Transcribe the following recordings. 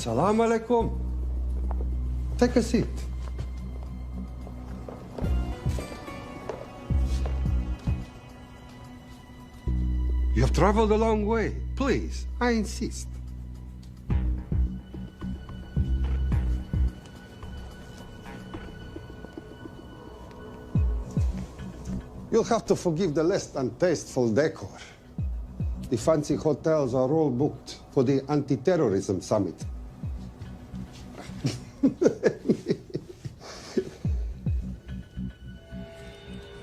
Salam alaikum. Take a seat. You have traveled a long way. Please, I insist. You'll have to forgive the less than tasteful decor. The fancy hotels are all booked for the anti-terrorism summit.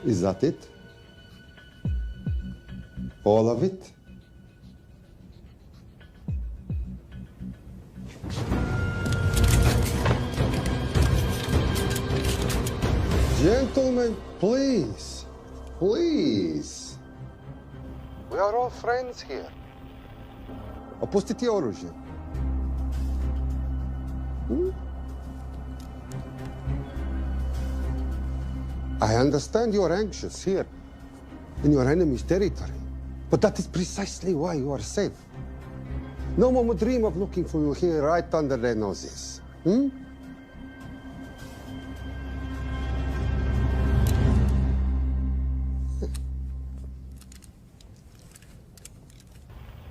Is that it? All of it? Gentlemen, please, please. We are all friends here. Опустите оружие. I understand you are anxious here in your enemy's territory, but that is precisely why you are safe. No one would dream of looking for you here right under their noses.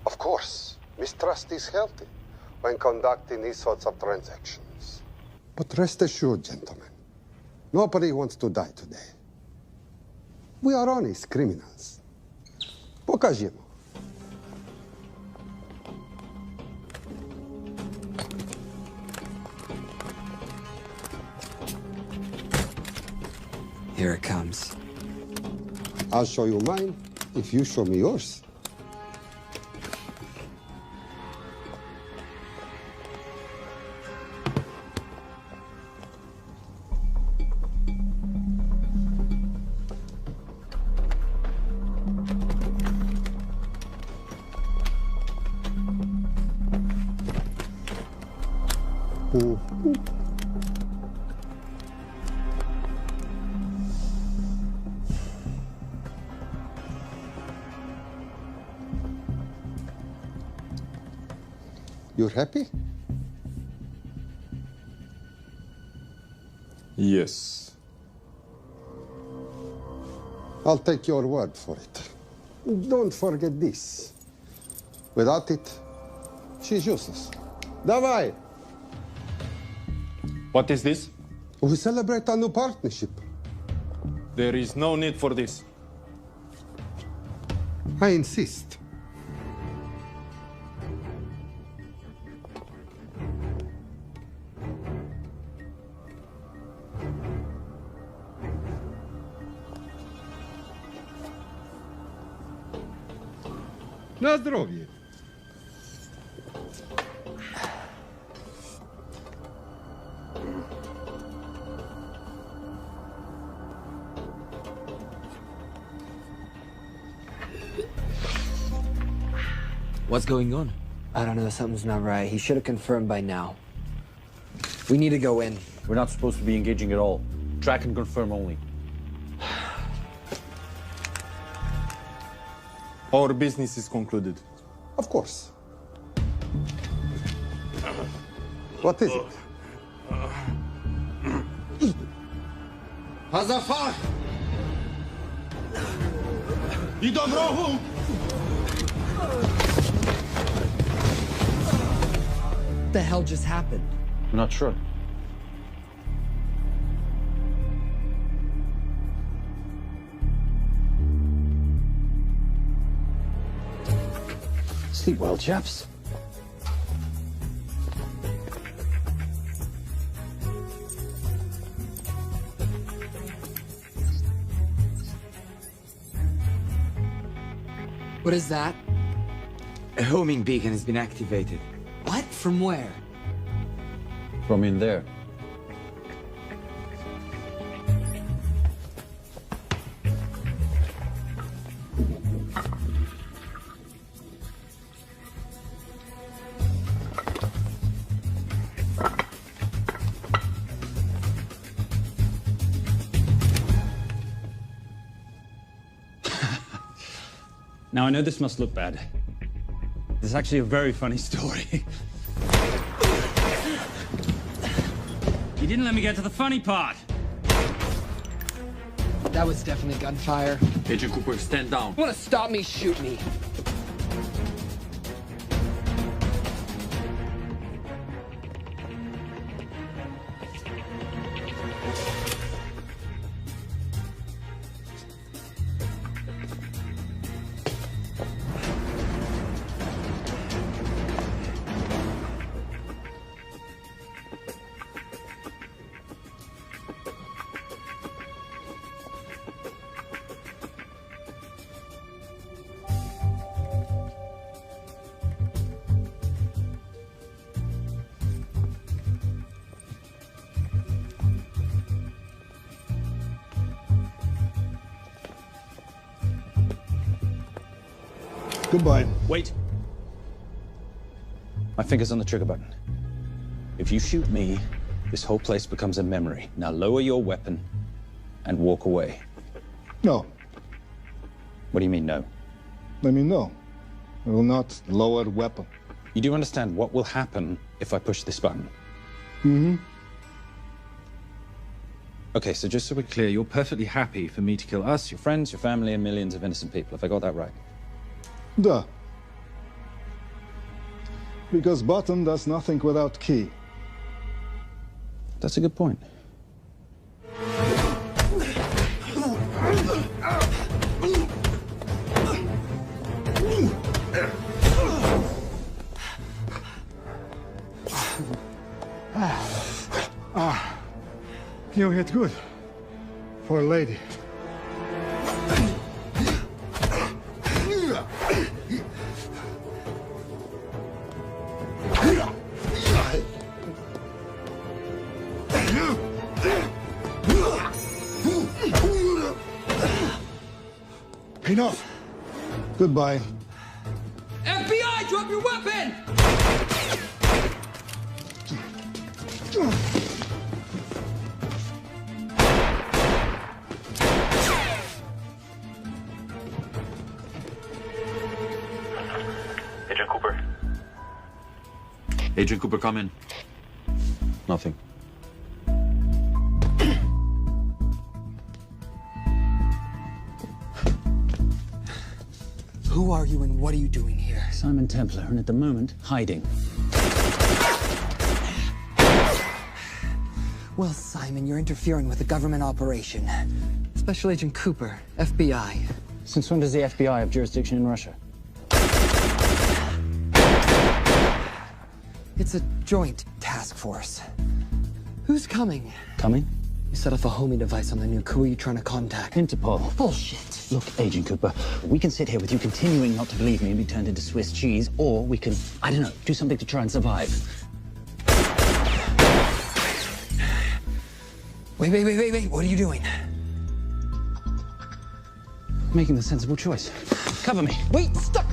Of course, mistrust is healthy when conducting these sorts of transactions. But rest assured, gentlemen, nobody wants to die today. We are honest criminals. Покажемо. Here it comes. I'll show you mine if you show me yours. You're happy? Yes. I'll take your word for it. Don't forget this. Without it, she's useless. Давай! What is this? We celebrate our new partnership. There is no need for this. I insist. На здоровье. What's going on? I don't know, something's not right. He should have confirmed by now. We need to go in. We're not supposed to be engaging at all. Track and confirm only. Our business is concluded. Of course. What is it? Hazafar! I dorogu! What the hell just happened? I'm not sure. Sleep well, chaps. What is that? A homing beacon has been activated. What? From where? From in there. Now, I know this must look bad. This is actually a very funny story. didn't let me get to the funny part. That was definitely gunfire. Agent Cooper, stand down. Want to stop me, shoot me. Goodbye. Wait. My finger's on the trigger button. If you shoot me, this whole place becomes a memory. Now lower your weapon and walk away. No. What do you mean, no? I mean, no. I will not lower the weapon. You do understand what will happen if I push this button? Mm-hmm. Okay, so just so we're clear, you're perfectly happy for me to kill us, your friends, your family, and millions of innocent people. Have I got that right? Duh. Because button does nothing without key. That's a good point. You hit good. For a lady. Enough. Goodbye. FBI, drop your weapon! Agent Cooper. Agent Cooper, come in. Nothing. Who are you and what are you doing here? Simon Templar, and at the moment, hiding. Well, Simon, you're interfering with a government operation. Special Agent Cooper, FBI. Since when does the FBI have jurisdiction in Russia? It's a joint task force. Who's coming? Coming? You set off a homing device on the nuke. Who are you trying to contact? Interpol. Bullshit. Look, Agent Cooper, we can sit here with you continuing not to believe me and be turned into Swiss cheese, or we can, I don't know, do something to try and survive. Wait. What are you doing? Making the sensible choice. Cover me. Wait, stop!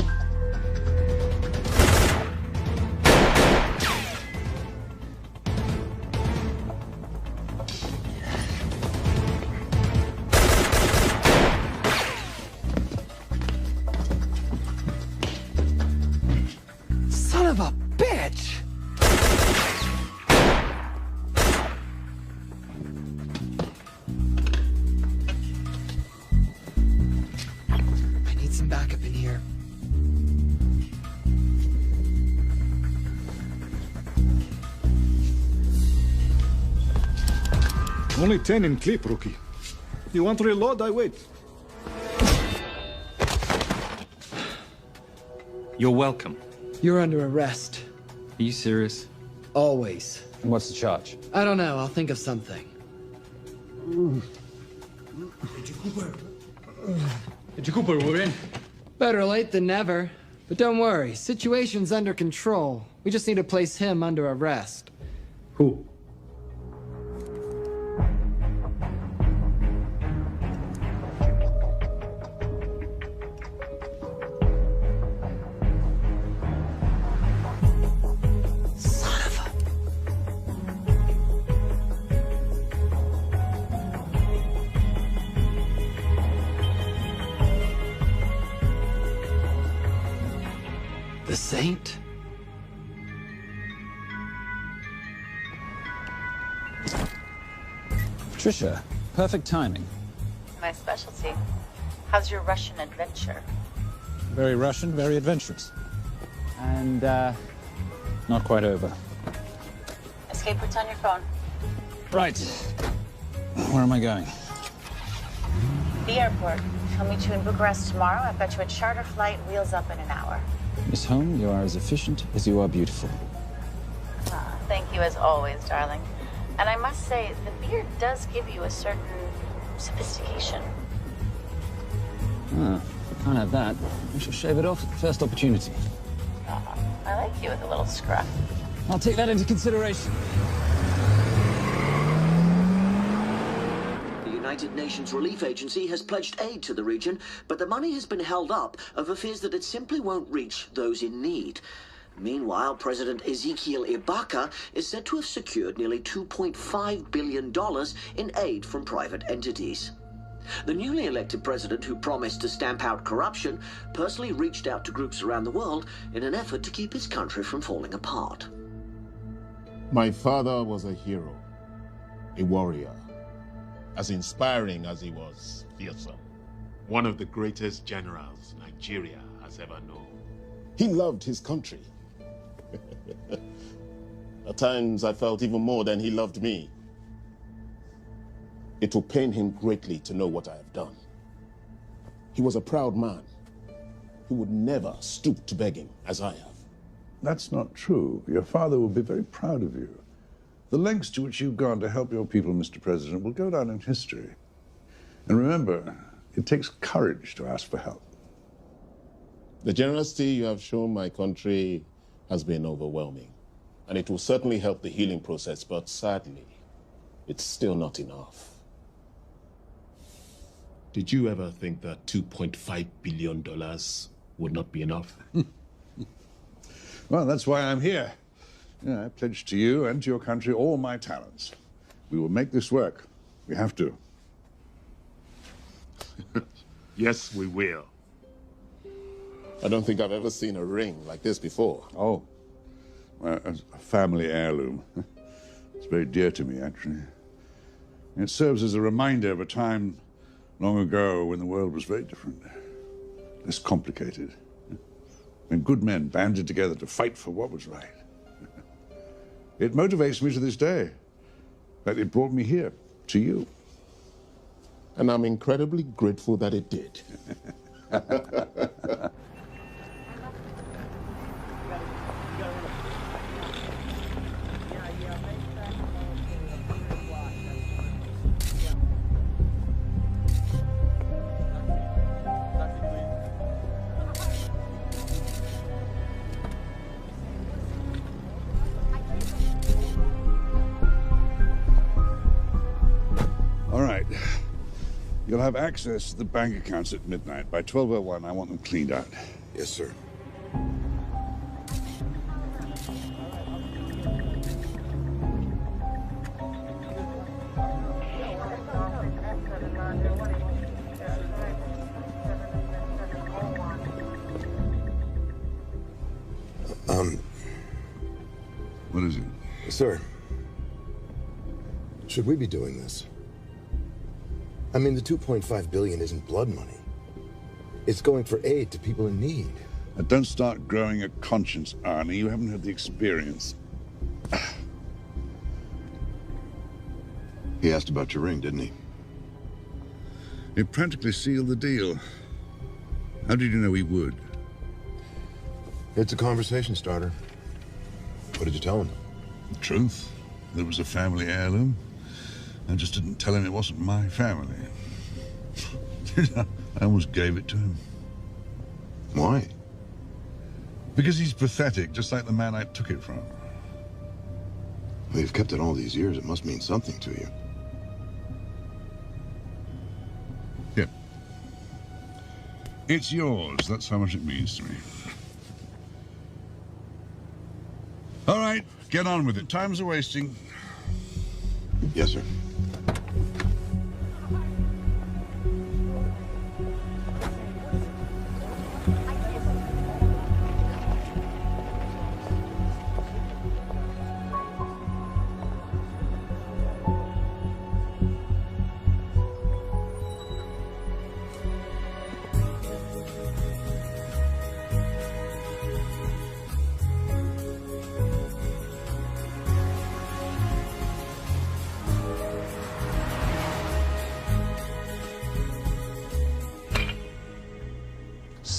Son of a bitch! I need some backup in here. Only 10 in clip, rookie. You want to reload? I wait. You're welcome. You're under arrest. Are you serious? Always. And what's the charge? I don't know. I'll think of something. Agent Cooper, we're in. Better late than never. But don't worry. Situation's under control. We just need to place him under arrest. Who? Son of a... The Saint? Trisha, perfect timing. My specialty. How's your Russian adventure? Very Russian, very adventurous. And, not quite over. Escape routes on your phone. Right. Where am I going? The airport. I'll meet you in Bucharest tomorrow. I've got you a charter flight, wheels up in an hour. Miss Holm, you are as efficient as you are beautiful. Thank you as always, darling. And I must say, the beard does give you a certain sophistication. Ah, if I can't have that, I shall shave it off at the first opportunity. I like you with a little scruff. I'll take that into consideration. The United Nations Relief Agency has pledged aid to the region, but the money has been held up over fears that it simply won't reach those in need. Meanwhile, President Ezekiel Ibaka is said to have secured nearly $2.5 billion in aid from private entities. The newly elected president, who promised to stamp out corruption, personally reached out to groups around the world in an effort to keep his country from falling apart. My father was a hero, a warrior, as inspiring as he was fearsome. One of the greatest generals Nigeria has ever known. He loved his country. At times I felt even more than he loved me. It will pain him greatly to know what I have done. He was a proud man who would never stoop to begging as I have. That's not true. Your father will be very proud of you. The lengths to which you've gone to help your people, Mr. President, will go down in history. And remember, it takes courage to ask for help. The generosity you have shown my country has been overwhelming, and it will certainly help the healing process, but sadly, it's still not enough. Did you ever think that $2.5 billion would not be enough? Well, that's why I'm here. Yeah, I pledge to you and to your country all my talents. We will make this work. We have to. Yes, we will. I don't think I've ever seen a ring like this before. Oh, well, a family heirloom. It's very dear to me, actually. It serves as a reminder of a time long ago when the world was very different, less complicated, when good men banded together to fight for what was right. It motivates me to this day. That it brought me here, to you. And I'm incredibly grateful that it did. You'll have access to the bank accounts at midnight. By 12:01, I want them cleaned out. Yes, sir. What is it? Sir, should we be doing this? I mean, the $2.5 billion isn't blood money. It's going for aid to people in need. Now, don't start growing a conscience, Arnie. You haven't had the experience. He asked about your ring, didn't he? It practically sealed the deal. How did you know he would? It's a conversation starter. What did you tell him? The truth. There was a family heirloom. I just didn't tell him it wasn't my family. I almost gave it to him. Why? Because he's pathetic, just like the man I took it from. Well, you've kept it all these years. It must mean something to you. Yeah. It's yours. That's how much it means to me. All right, get on with it. Time's a-wasting. Yes, sir.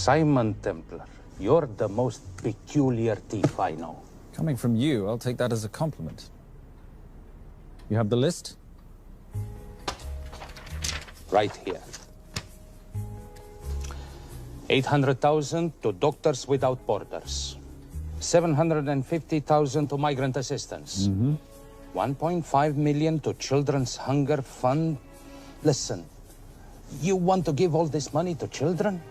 Simon Templar, you're the most peculiar thief I know. Coming from you, I'll take that as a compliment. You have the list? Right here. 800,000 to Doctors Without Borders. 750,000 to migrant assistance. 1.5 million to Children's Hunger Fund. Listen, you want to give all this money to children?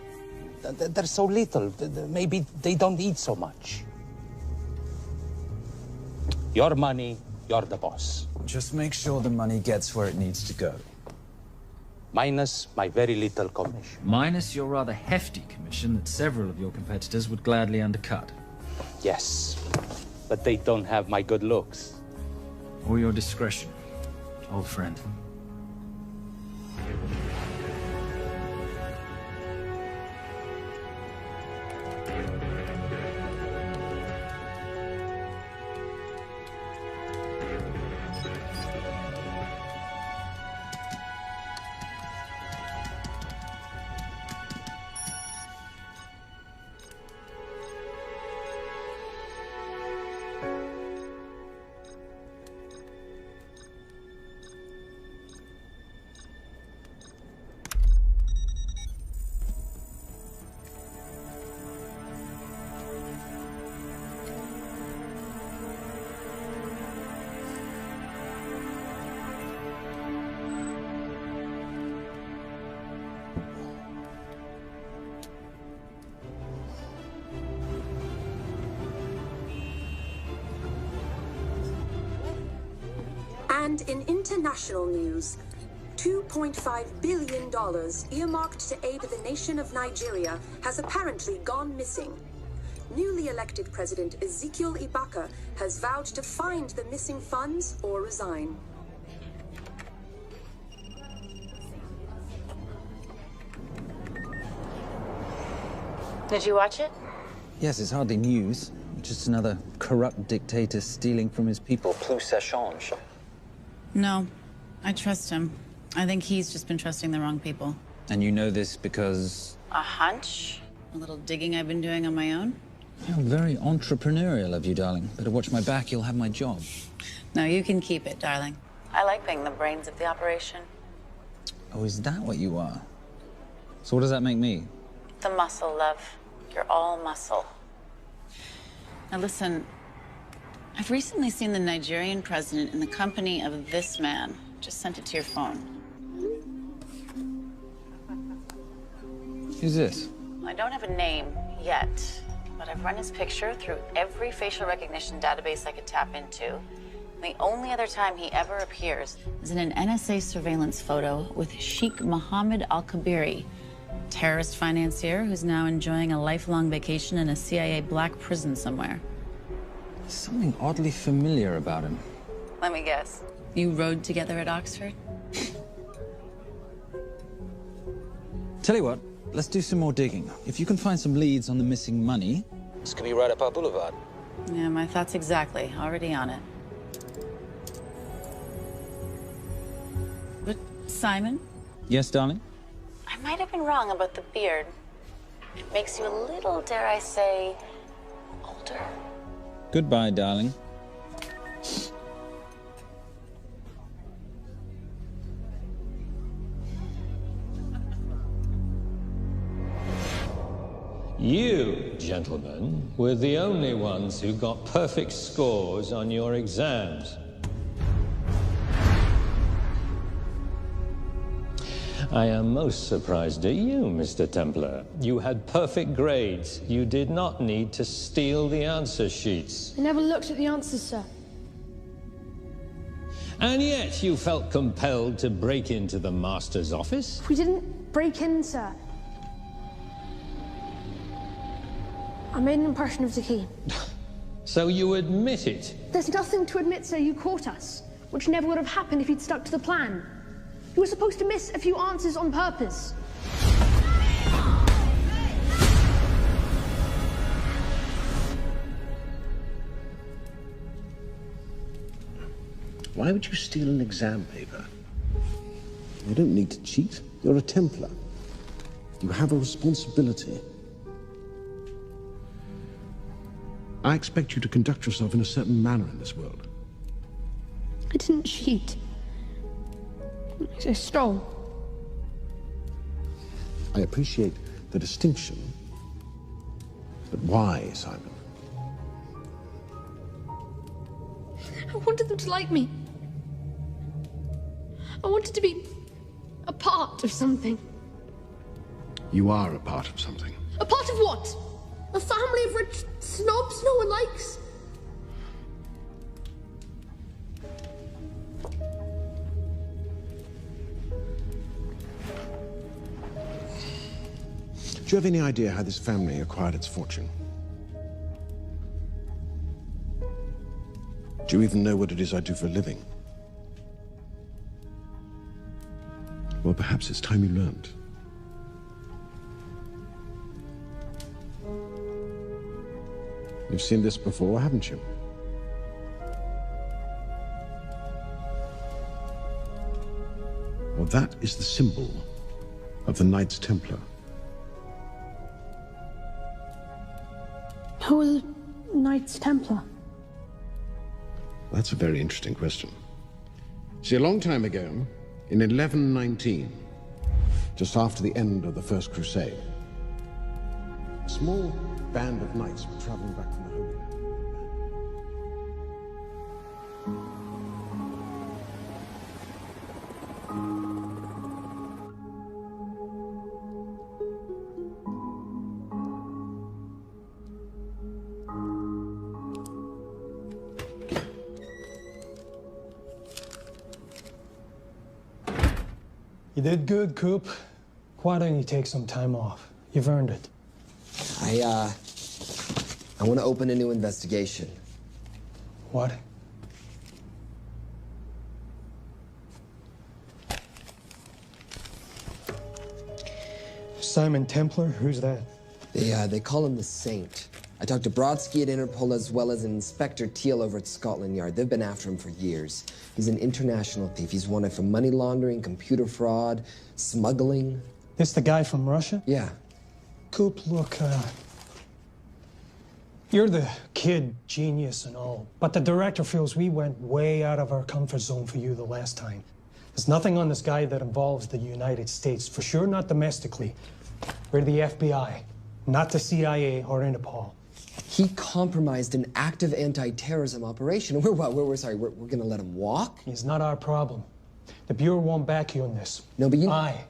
They're so little. Maybe they don't eat so much. Your money, you're the boss. Just make sure the money gets where it needs to go. Minus my very little commission. Minus your rather hefty commission that several of your competitors would gladly undercut. Yes, but they don't have my good looks. Or your discretion, old friend. And in international news, $2.5 billion earmarked to aid the nation of Nigeria has apparently gone missing. Newly elected President Ezekiel Ibaka has vowed to find the missing funds or resign. Did you watch it? Yes, it's hardly news. Just another corrupt dictator stealing from his people. Plus ça change. No, I trust him. I think he's just been trusting the wrong people. And you know this because... A hunch? A little digging I've been doing on my own? You're very entrepreneurial of you, darling. Better watch my back, you'll have my job. No, you can keep it, darling. I like being the brains of the operation. Oh, is that what you are? So what does that make me? The muscle, love. You're all muscle. Now listen, I've recently seen the Nigerian president in the company of this man. Just sent it to your phone. Who's this? I don't have a name yet, but I've run his picture through every facial recognition database I could tap into. The only other time he ever appears is in an NSA surveillance photo with Sheikh Mohammed Al-Kabiri, terrorist financier who's now enjoying a lifelong vacation in a CIA black prison somewhere. There's something oddly familiar about him. Let me guess. You rode together at Oxford? Tell you what, let's do some more digging. If you can find some leads on the missing money, this could be right up our boulevard. Yeah, my thoughts exactly. Already on it. But, Simon? Yes, darling? I might have been wrong about the beard. It makes you a little, dare I say, older. Goodbye, darling. You, gentlemen, were the only ones who got perfect scores on your exams. I am most surprised at you, Mr. Templar. You had perfect grades. You did not need to steal the answer sheets. I never looked at the answers, sir. And yet you felt compelled to break into the master's office? We didn't break in, sir. I made an impression of the key. So you admit it? There's nothing to admit, sir. You caught us, which never would have happened if you'd stuck to the plan. You were supposed to miss a few answers on purpose. Why would you steal an exam paper? You don't need to cheat. You're a Templar. You have a responsibility. I expect you to conduct yourself in a certain manner in this world. I didn't cheat. I stole. I appreciate the distinction, but why, Simon? I wanted them to like me. I wanted to be a part of something. You are a part of something. A part of what? A family of rich snobs no one likes? Do you have any idea how this family acquired its fortune? Do you even know what it is I do for a living? Well, perhaps it's time you learned. You've seen this before, haven't you? Well, that is the symbol of the Knights Templar. Who are the Knights Templar? That's a very interesting question. See, a long time ago, in 1119, just after the end of the First Crusade, a small band of knights were traveling back from the Holy Land. You did good, Coop. Why don't you take some time off? You've earned it. I want to open a new investigation. What? Simon Templar? Who's that? They call him the Saint. I talked to Brodsky at Interpol as well as Inspector Teal over at Scotland Yard. They've been after him for years. He's an international thief. He's wanted for money laundering, computer fraud, smuggling. This the guy from Russia? Yeah. Coop, look, you're the kid genius and all, but the director feels we went way out of our comfort zone for you the last time. There's nothing on this guy that involves the United States, for sure not domestically. We're the FBI, not the CIA or Interpol. He compromised an active anti-terrorism operation. We're gonna let him walk? It's not our problem. The Bureau won't back you on this. No, but you... I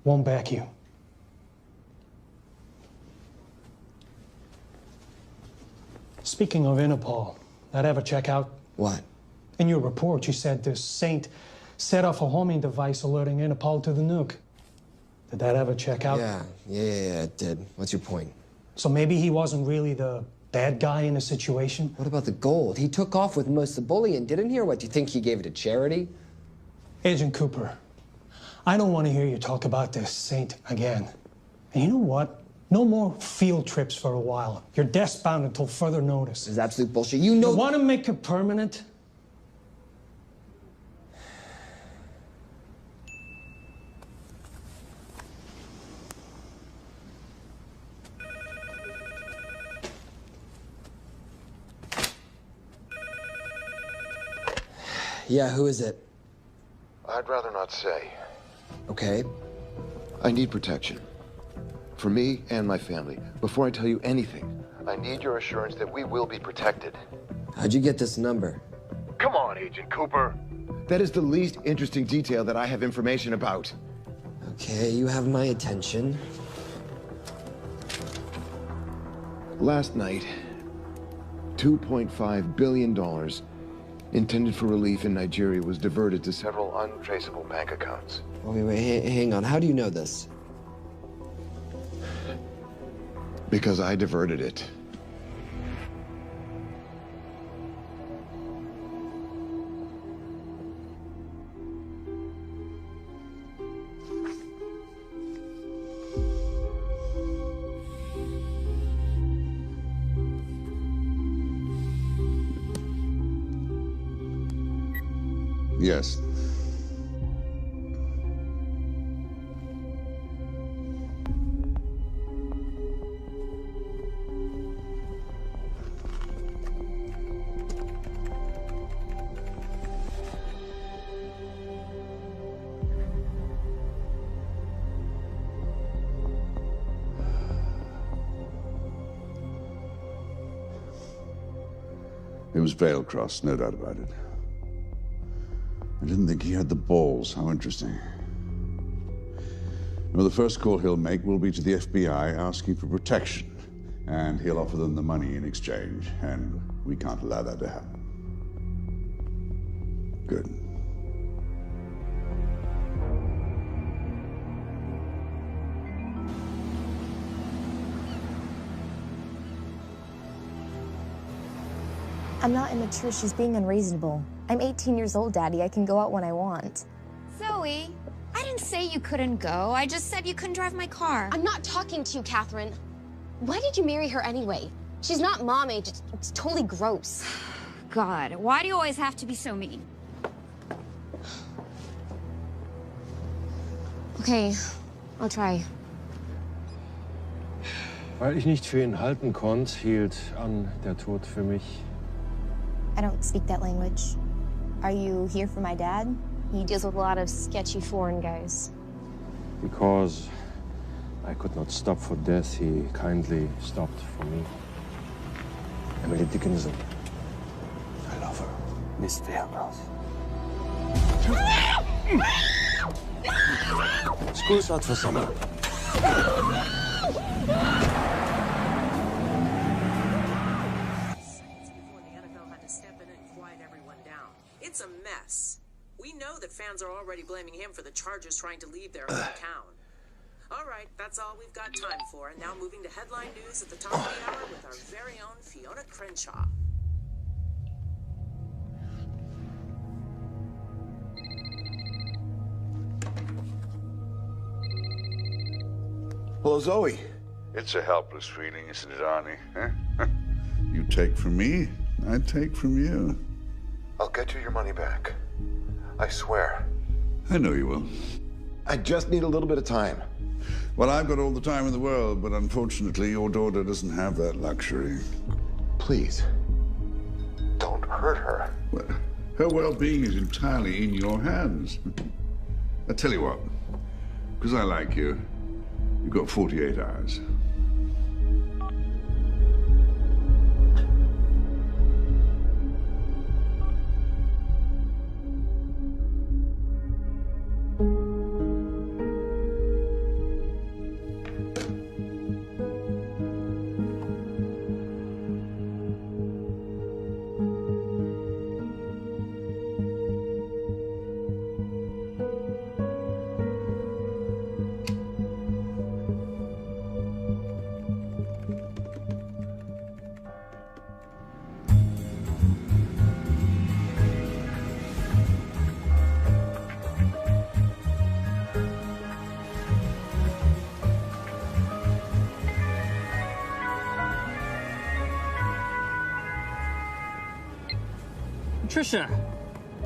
won't back you. Speaking of Interpol, that ever check out? What? In your report, you said this Saint set off a homing device alerting Interpol to the nuke. Did that ever check out? Yeah, it did. What's your point? So maybe he wasn't really the bad guy in the situation? What about the gold? He took off with most of the bullion, didn't he? Or what, do you think he gave it to charity? Agent Cooper, I don't want to hear you talk about this Saint again. And you know what? No more field trips for a while. You're desk-bound until further notice. This is absolute bullshit. You know... You want to make it permanent? Yeah, who is it? I'd rather not say. Okay. I need protection. For me and my family. Before I tell you anything, I need your assurance that we will be protected. How'd you get this number? Come on, Agent Cooper. That is the least interesting detail that I have information about. Okay, you have my attention. Last night, $2.5 billion intended for relief in Nigeria was diverted to several untraceable bank accounts. Wait, hang on. How do you know this? Because I diverted it. Yes. was Veilcross, no doubt about it. I didn't think he had the balls. How interesting. Well, the first call he'll make will be to the FBI asking for protection. And he'll offer them the money in exchange. And we can't allow that to happen. Good. I'm not immature. She's being unreasonable. I'm 18 years old, Daddy. I can go out when I want. Zoe, I didn't say you couldn't go. I just said you couldn't drive my car. I'm not talking to you, Catherine. Why did you marry her anyway? She's not mom age. It's totally gross. God, why do you always have to be so mean? Okay, I'll try. Weil ich nicht für ihn halten konnte, hielt an der Tod für mich. I don't speak that language. Are you here for my dad? He deals with a lot of sketchy foreign guys. Because I could not stop for death, he kindly stopped for me. Emily Dickinson. I love her. Miss Veilcross. School's out for summer. It's a mess. We know that fans are already blaming him for the Chargers trying to leave their hometown. All right, that's all we've got time for. And now moving to headline news at the top of the hour with our very own Fiona Crenshaw. Hello, Zoe. It's a helpless feeling, isn't it, Arnie? Huh? You take from me, I take from you. I'll get you your money back. I swear. I know you will. I just need a little bit of time. Well, I've got all the time in the world, but unfortunately, your daughter doesn't have that luxury. Please, don't hurt her. Well, her well-being is entirely in your hands. I tell you what, because I like you, you've got 48 hours. Trisha,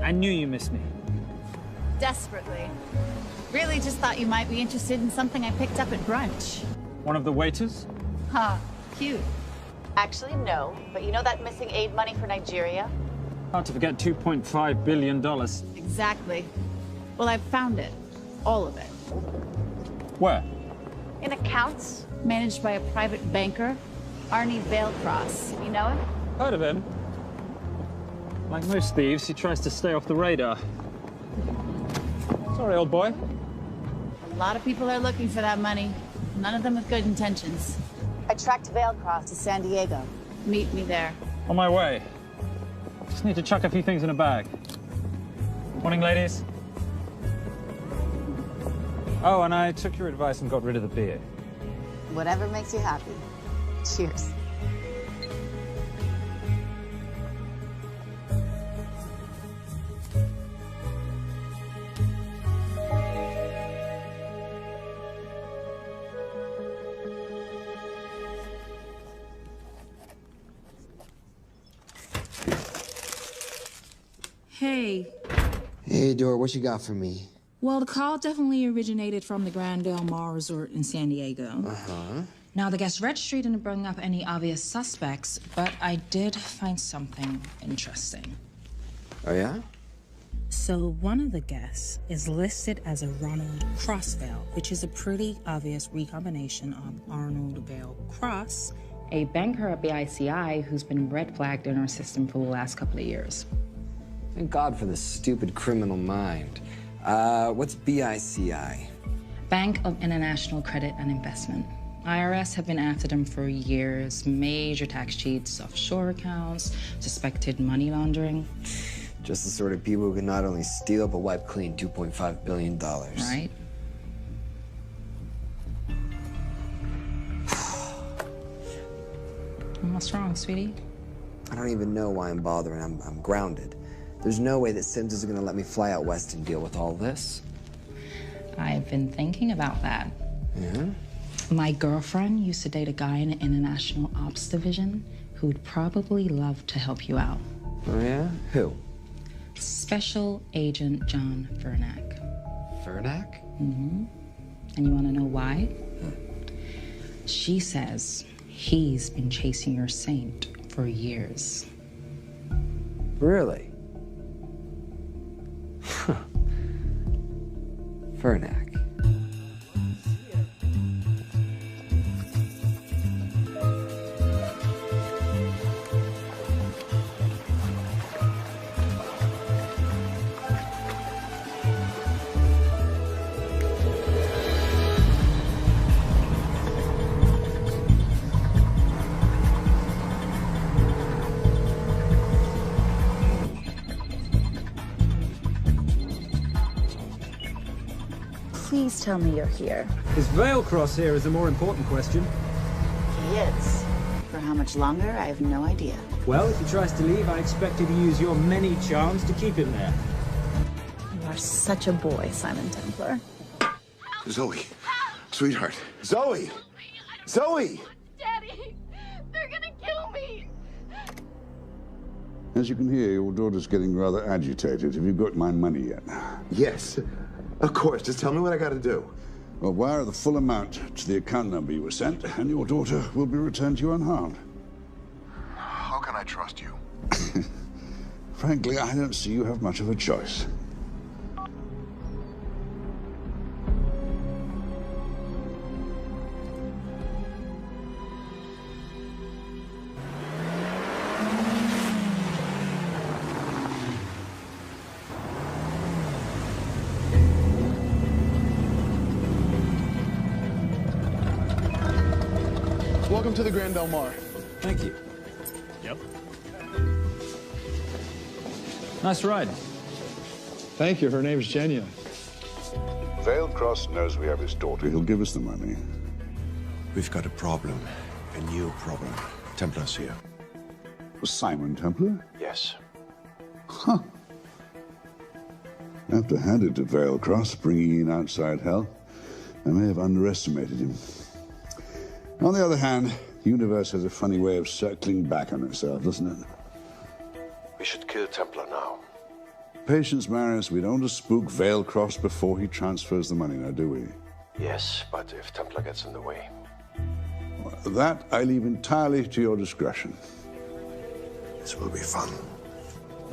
I knew you missed me. Desperately. Really just thought you might be interested in something I picked up at brunch. One of the waiters? Huh, cute. Actually, no. But you know that missing aid money for Nigeria? Hard to forget $2.5 billion. Exactly. Well, I've found it. All of it. Where? In accounts managed by a private banker, Arnie Veilcross. You know him? Heard of him. Like most thieves, he tries to stay off the radar. Sorry, old boy. A lot of people are looking for that money. None of them with good intentions. I tracked Veilcross to San Diego. Meet me there. On my way. Just need to chuck a few things in a bag. Morning, ladies. Oh, and I took your advice and got rid of the beer. Whatever makes you happy. Cheers. Hey. Hey, Dora, what you got for me? Well, the call definitely originated from the Grand Del Mar Resort in San Diego. Uh-huh. Now, the guest registry didn't bring up any obvious suspects, but I did find something interesting. Oh, yeah? So one of the guests is listed as a Ronald Crossvale, which is a pretty obvious recombination of Arnold Vale Cross a banker at BICI who's been red flagged in our system for the last couple of years. Thank God for this stupid criminal mind. What's BICI? Bank of International Credit and Investment. IRS have been after them for years. Major tax cheats, offshore accounts, suspected money laundering. Just the sort of people who can not only steal but wipe clean $2.5 billion. Right? What's wrong, sweetie? I don't even know why I'm bothering. I'm grounded. There's no way that Sims is gonna let me fly out west and deal with all this. I've been thinking about that. Yeah? My girlfriend used to date a guy in the International Ops Division who'd probably love to help you out. Oh, yeah? Who? Special Agent John Vernack. Vernack? Mm-hmm. And you want to know why? She says he's been chasing your saint for years. Really? Vernack. Please tell me you're here. Is Veilcross here is a more important question. He is. For how much longer, I have no idea. Well, if he tries to leave, I expect you to use your many charms to keep him there. You are such a boy, Simon Templar. Zoe. Sweetheart. Zoe! Zoe! Daddy, they're gonna kill me. As you can hear, your daughter's getting rather agitated. Have you got my money yet? Yes. Of course. Just tell me what I gotta do. Well, wire the full amount to the account number you were sent, and your daughter will be returned to you unharmed. How can I trust you? Frankly, I don't see you have much of a choice. Welcome to the Grand Del Mar. Thank you. Yep. Nice ride. Thank you. Her name's Genya. Veilcross knows we have his daughter. He'll give us the money. We've got a problem. A new problem. Templar's here. Was Simon Templar? Yes. Huh. I have to hand it to Veilcross, bringing in outside help. I may have underestimated him. On the other hand, the universe has a funny way of circling back on itself, doesn't it? We should kill Templar now. Patience, Maris. We don't want to spook Veilcross before he transfers the money, now, do we? Yes, but if Templar gets in the way... That I leave entirely to your discretion. This will be fun.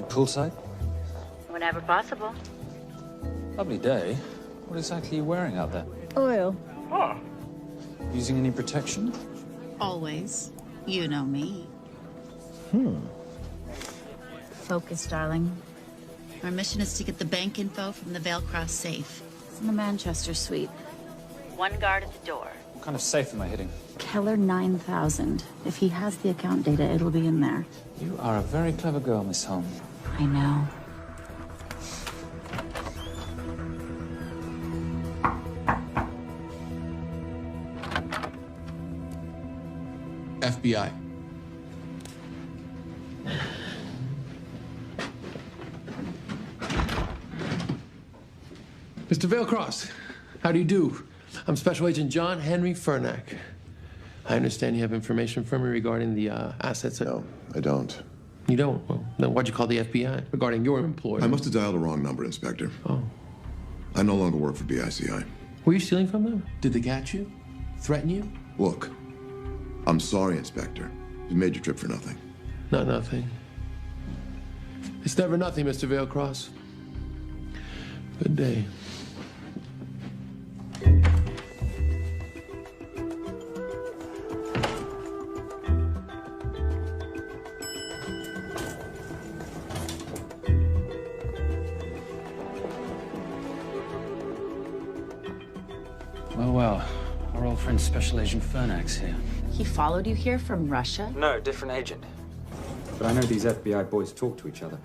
Poolside? Whenever possible. Lovely day. What exactly are you wearing out there? Oil. Oh. Using any protection? Always. You know me. Focus, darling. Our mission is to get the bank info from the Veilcross safe. It's in the Manchester suite. One guard at the door. What kind of safe am I hitting? Keller 9000. If he has the account data, it'll be in there. You are a very clever girl, Miss Holm. I know. FBI. Mr. Veilcross, how do you do? I'm Special Agent John Henry Vernack. I understand you have information from me regarding the assets. No, I don't. You don't? Well, then why'd you call the FBI regarding your employer? I must have dialed the wrong number, Inspector. Oh. I no longer work for BICI. Were you stealing from them? Did they catch you? Threaten you? Look, I'm sorry, Inspector. You made your trip for nothing. Not nothing. It's never nothing, Mr. Veilcross. Good day. Well, well. Our old friend Special Agent Fernak's here. He followed you here from Russia? No, different agent. But I know these FBI boys talk to each other.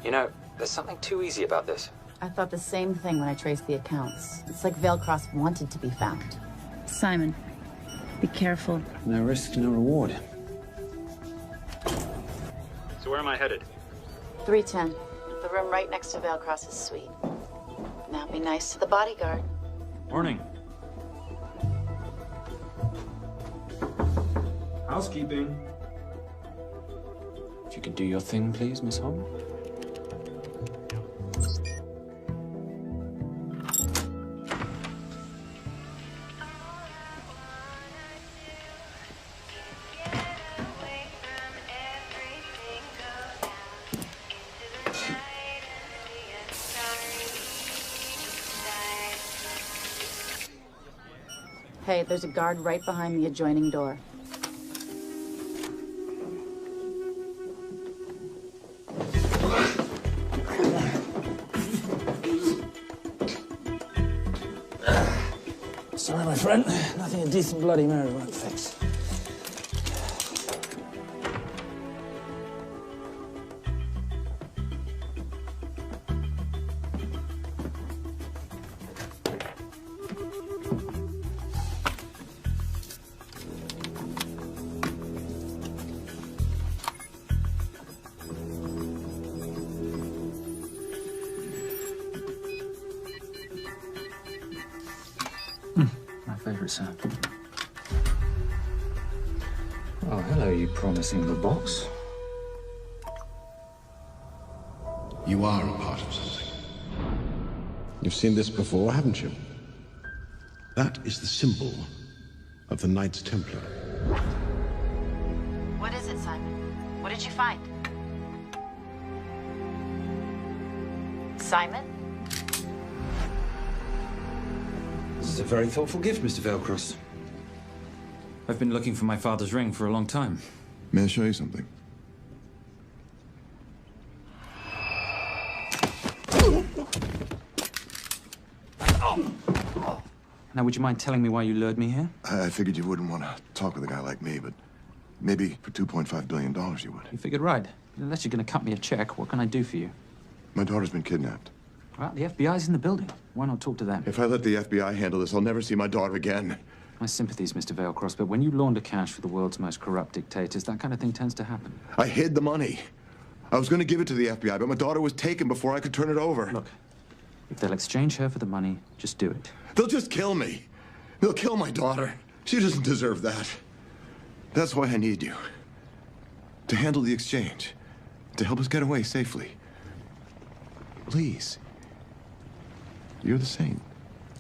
You know, there's something too easy about this. I thought the same thing when I traced the accounts. It's like Veilcross wanted to be found. Simon, be careful. No risk, no reward. So where am I headed? 310. The room right next to Veilcross's suite. Now be nice to the bodyguard. Morning. Housekeeping. If you could do your thing, please, Miss Holm. Hey, there's a guard right behind the adjoining door. Sorry, my friend. Nothing a decent Bloody Mary won't fix. Favorite sound. Oh, hello, you promising the box. You are a part of something. You've seen this before, haven't you? That is the symbol of the Knights Templar. What is it, Simon? What did you find? Simon? This is a very thoughtful gift, Mr. Veilcross. I've been looking for my father's ring for a long time. May I show you something? Now, would you mind telling me why you lured me here? I figured you wouldn't want to talk with a guy like me, but maybe for $2.5 billion you would. You figured right. Unless you're going to cut me a check, what can I do for you? My daughter's been kidnapped. Well, the FBI's in the building. Why not talk to them? If I let the FBI handle this, I'll never see my daughter again. My sympathies, Mr. Veilcross, but when you launder cash for the world's most corrupt dictators, that kind of thing tends to happen. I hid the money. I was going to give it to the FBI, but my daughter was taken before I could turn it over. Look, if they'll exchange her for the money, just do it. They'll just kill me. They'll kill my daughter. She doesn't deserve that. That's why I need you. To handle the exchange. To help us get away safely. Please. You're the saint.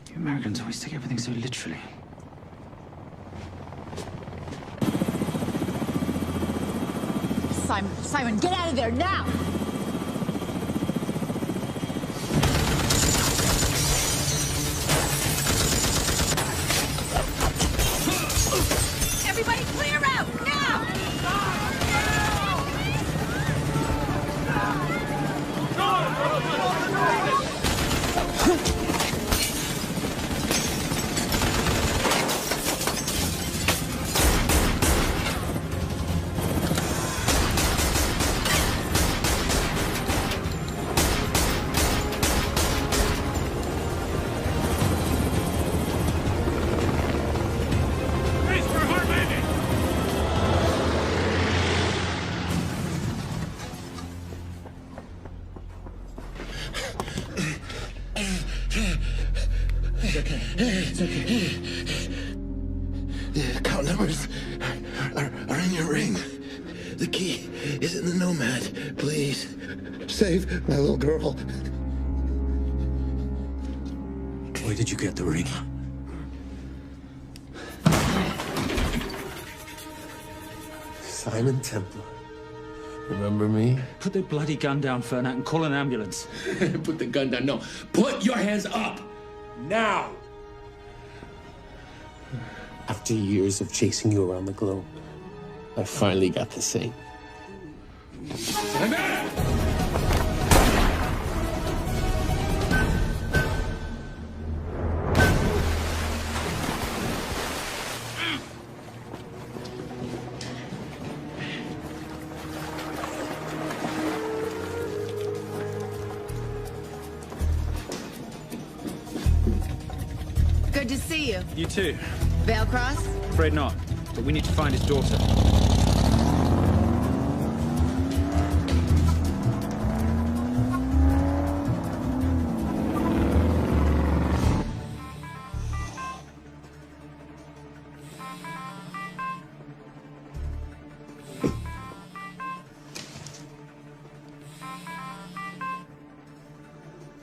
You Americans always take everything so literally. Simon, get out of there now! Everybody clear out, now! It's okay. The account numbers are in your ring. The key is in the Nomad. Please, save my little girl. Where did you get the ring? Simon Templar. Remember me? Put the bloody gun down, Fernak, and call an ambulance. Put the gun down. No. Put your hands up. Now. After years of chasing you around the globe, I finally got the same. Good to see you. You too. Vale Cross? Afraid not, but we need to find his daughter.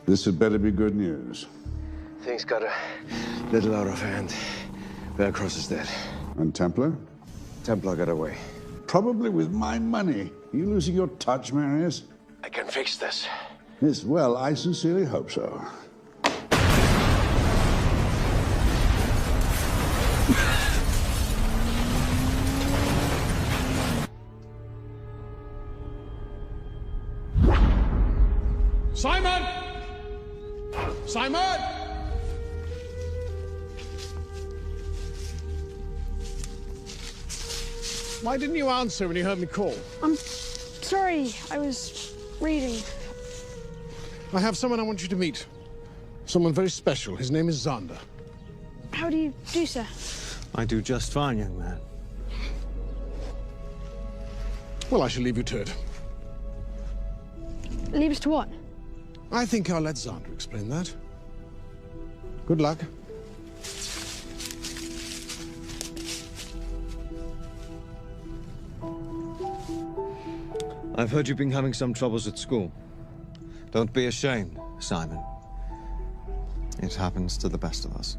This had better be good news. Things got a little out of hand. Vale Cross is dead. And Templar? Templar got away. Probably with my money. Are you losing your touch, Marius? I can fix this. Yes, well, I sincerely hope so. Simon! Simon! Why didn't you answer when you heard me call? I'm sorry, I was reading. I have someone I want you to meet. Someone very special. His name is Zander. How do you do, sir? I do just fine, young man. Well, I shall leave you to it. Leave us to what? I think I'll let Zander explain that. Good luck. I've heard you've been having some troubles at school. Don't be ashamed, Simon. It happens to the best of us.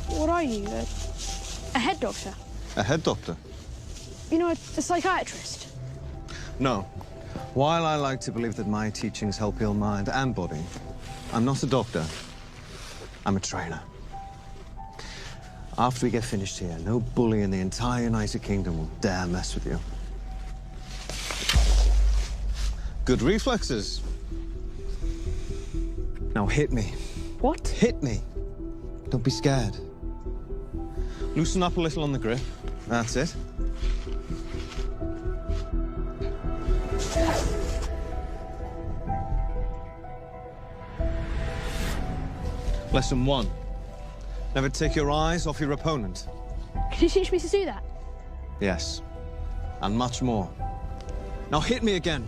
What are you, a head doctor? A head doctor? You know, a psychiatrist? No. While I like to believe that my teachings help heal mind and body, I'm not a doctor. I'm a trainer. After we get finished here, no bully in the entire United Kingdom will dare mess with you. Good reflexes. Now hit me. What? Hit me. Don't be scared. Loosen up a little on the grip. That's it. Lesson 1. Never take your eyes off your opponent. Can you teach me to do that? Yes. And much more. Now hit me again.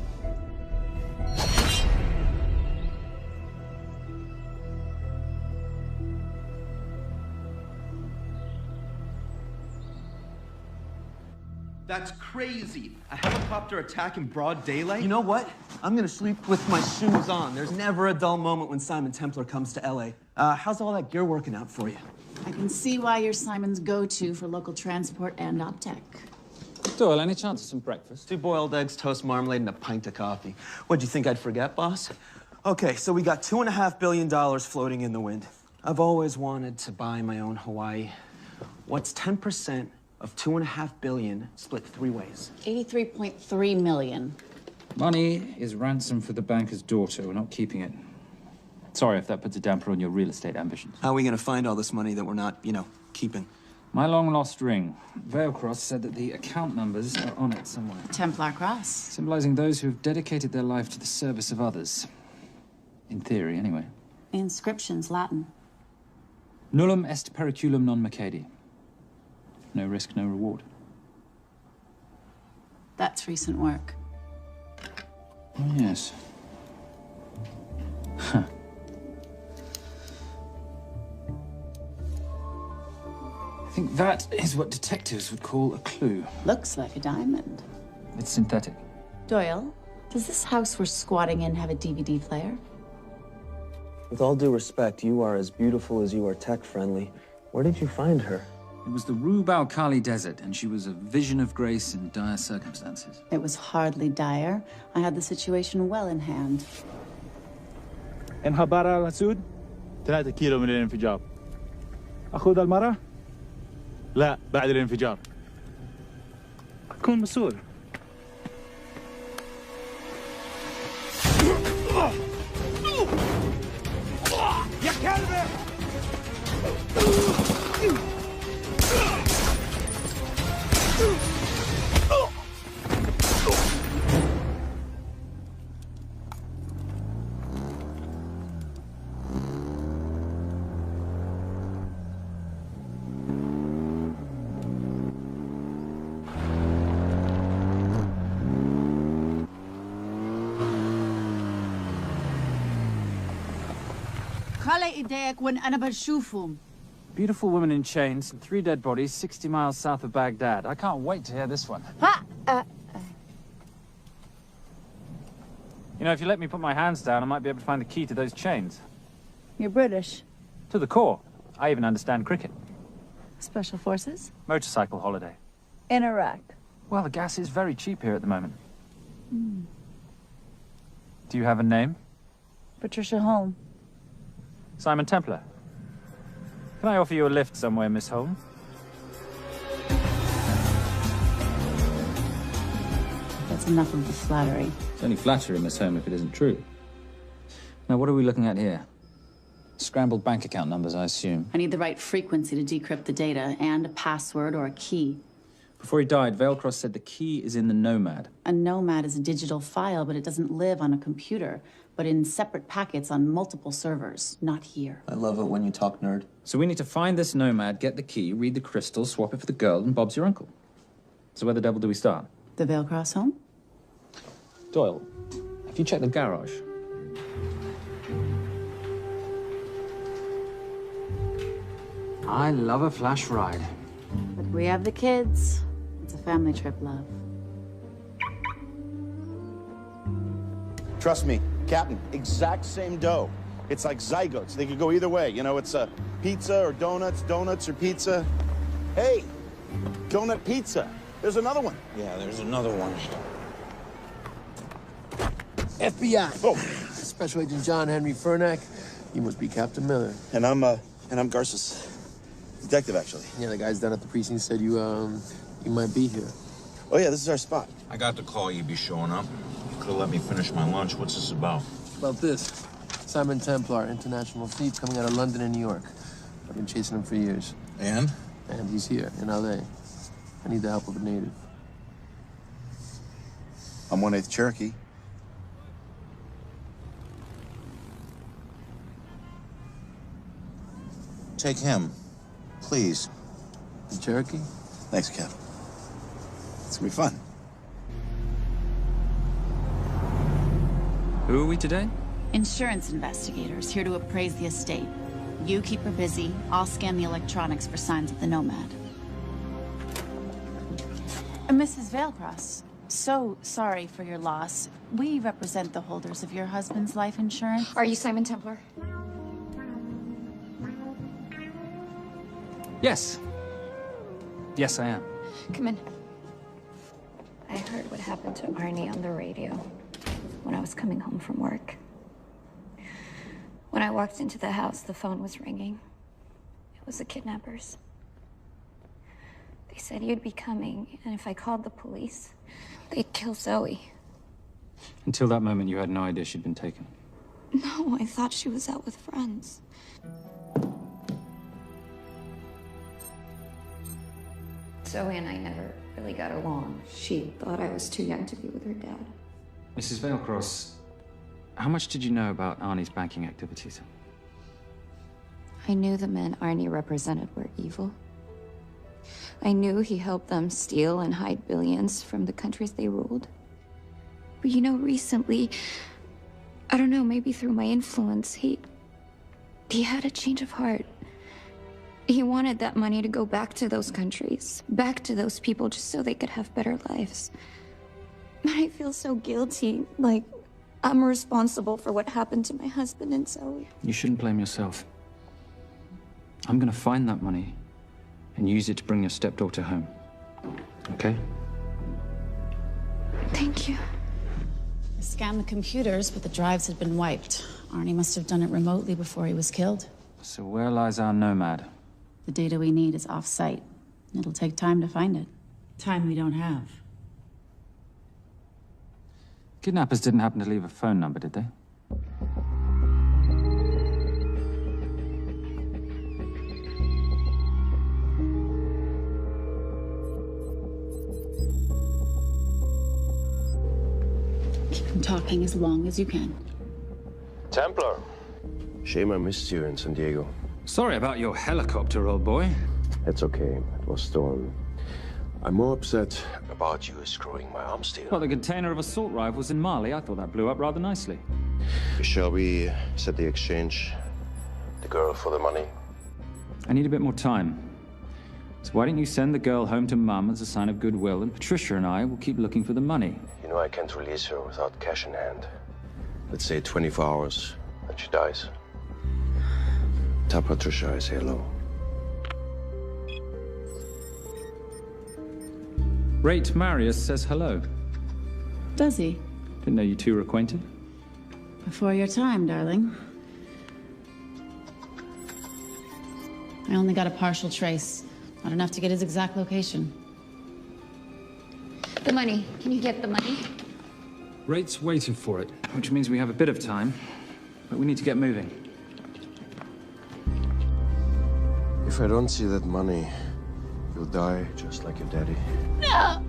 That's crazy. A helicopter attack in broad daylight? You know what? I'm gonna sleep with my shoes on. There's never a dull moment when Simon Templar comes to LA. How's all that gear working out for you? I can see why you're Simon's go-to for local transport and optech. Doyle, any chance of some breakfast? 2 boiled eggs, toast, marmalade, and a pint of coffee. What'd you think I'd forget, boss? Okay, so we got $2.5 billion floating in the wind. I've always wanted to buy my own Hawaii. What's 10% of $2.5 billion split 3 ways? 83.3 million. Money is ransom for the banker's daughter. We're not keeping it. Sorry if that puts a damper on your real estate ambitions. How are we gonna find all this money that we're not, keeping? My long-lost ring. Vale Cross said that the account numbers are on it somewhere. Templar Cross. Symbolizing those who have dedicated their life to the service of others. In theory, anyway. The inscription's Latin. Nullum est periculum non mercedi. No risk, no reward. That's recent work. Oh, yes. Huh. I think that is what detectives would call a clue. Looks like a diamond. It's synthetic. Doyle, does this house we're squatting in have a DVD player? With all due respect, you are as beautiful as you are tech-friendly. Where did you find her? It was the Rub al-Khali Desert, and she was a vision of grace in dire circumstances. It was hardly dire. I had the situation well in hand. انخبار الأسود 3 كيلو من الانفجار. أخذ المرة؟ لا، بعد الانفجار. كن مسؤول. يا كلبي! خلي ايديك وين أنا بشوفهم. Beautiful woman in chains and 3 dead bodies 60 miles south of Baghdad. I can't wait to hear this one. You know, if you let me put my hands down, I might be able to find the key to those chains. You're British. To the core. I even understand cricket. Special forces? Motorcycle holiday. In Iraq. Well, the gas is very cheap here at the moment. Do you have a name? Patricia Holm. Simon Templar. Can I offer you a lift somewhere, Miss Holm? That's enough of the flattery. It's only flattery, Miss Holm, if it isn't true. Now, what are we looking at here? Scrambled bank account numbers, I assume. I need the right frequency to decrypt the data and a password or a key. Before he died, Veilcross said the key is in the Nomad. A Nomad is a digital file, but it doesn't live on a computer, but in separate packets on multiple servers, not here. I love it when you talk nerd. So we need to find this Nomad, get the key, read the crystal, swap it for the girl, and Bob's your uncle. So where the devil do we start? The Veilcross home? Doyle, have you checked the garage? I love a flash ride. But we have the kids. It's a family trip, love. Trust me, Captain, exact same dough. It's like zygotes. They could go either way. You know, it's pizza or donuts, donuts or pizza. Hey, donut pizza. There's another one. Yeah, there's another one. FBI. Oh. Special Agent John Henry Fernack. You must be Captain Miller. And I'm Garces. Detective, actually. Yeah, the guys down at the precinct said you might be here. Oh, yeah, this is our spot. I got the call you'd be showing up. You could have let me finish my lunch. What's this about? About this. Simon Templar, international thief coming out of London and New York. I've been chasing him for years. And? And he's here, in L.A. I need the help of a native. I'm 1/8 Cherokee. Take him, please. The Cherokee? Thanks, Cap. It's gonna be fun. Who are we today? Insurance investigators here to appraise the estate. You keep her busy. I'll scan the electronics for signs of the Nomad. Mrs. Veilcross, so sorry for your loss. We represent the holders of your husband's life insurance. Are you Simon Templar? Yes. Yes, I am. Come in. I heard what happened to Arnie on the radio when I was coming home from work. When I walked into the house, the phone was ringing. It was the kidnappers. They said you'd be coming, and if I called the police, they'd kill Zoe. Until that moment, you had no idea she'd been taken. No, I thought she was out with friends. Zoe and I never really got along. She thought I was too young to be with her dad. Mrs. Veilcross, how much did you know about Arnie's banking activities? I knew the men Arnie represented were evil. I knew he helped them steal and hide billions from the countries they ruled. But you know, recently, I don't know, maybe through my influence, he had a change of heart. He wanted that money to go back to those countries, back to those people, just so they could have better lives. But I feel so guilty, like I'm responsible for what happened to my husband and Zoe. You shouldn't blame yourself. I'm gonna find that money and use it to bring your stepdaughter home. Okay? Thank you. I scanned the computers, but the drives had been wiped. Arnie must have done it remotely before he was killed. So where lies our Nomad? The data we need is off-site. It'll take time to find it. Time we don't have. Kidnappers didn't happen to leave a phone number, did they? Keep him talking as long as you can. Templar. Shame I missed you in San Diego. Sorry about your helicopter, old boy. It's okay. It was stolen. I'm more upset about you screwing my arm steel. Well, the container of assault rifles in Mali, I thought that blew up rather nicely. Shall we set the exchange The girl for the money? I need a bit more time. So why don't you send the girl home to Mum as a sign of goodwill, and Patricia and I will keep looking for the money. You know I can't release her without cash in hand. Let's say 24 hours, and she dies. Tell Patricia I say hello. Rate Marius says hello. Does he? Didn't know you two were acquainted. Before your time, darling. I only got a partial trace. Not enough to get his exact location. The money. Can you get the money? Rate's waiting for it, which means we have a bit of time, but we need to get moving. If I don't see that money, you'll die just like your daddy. No!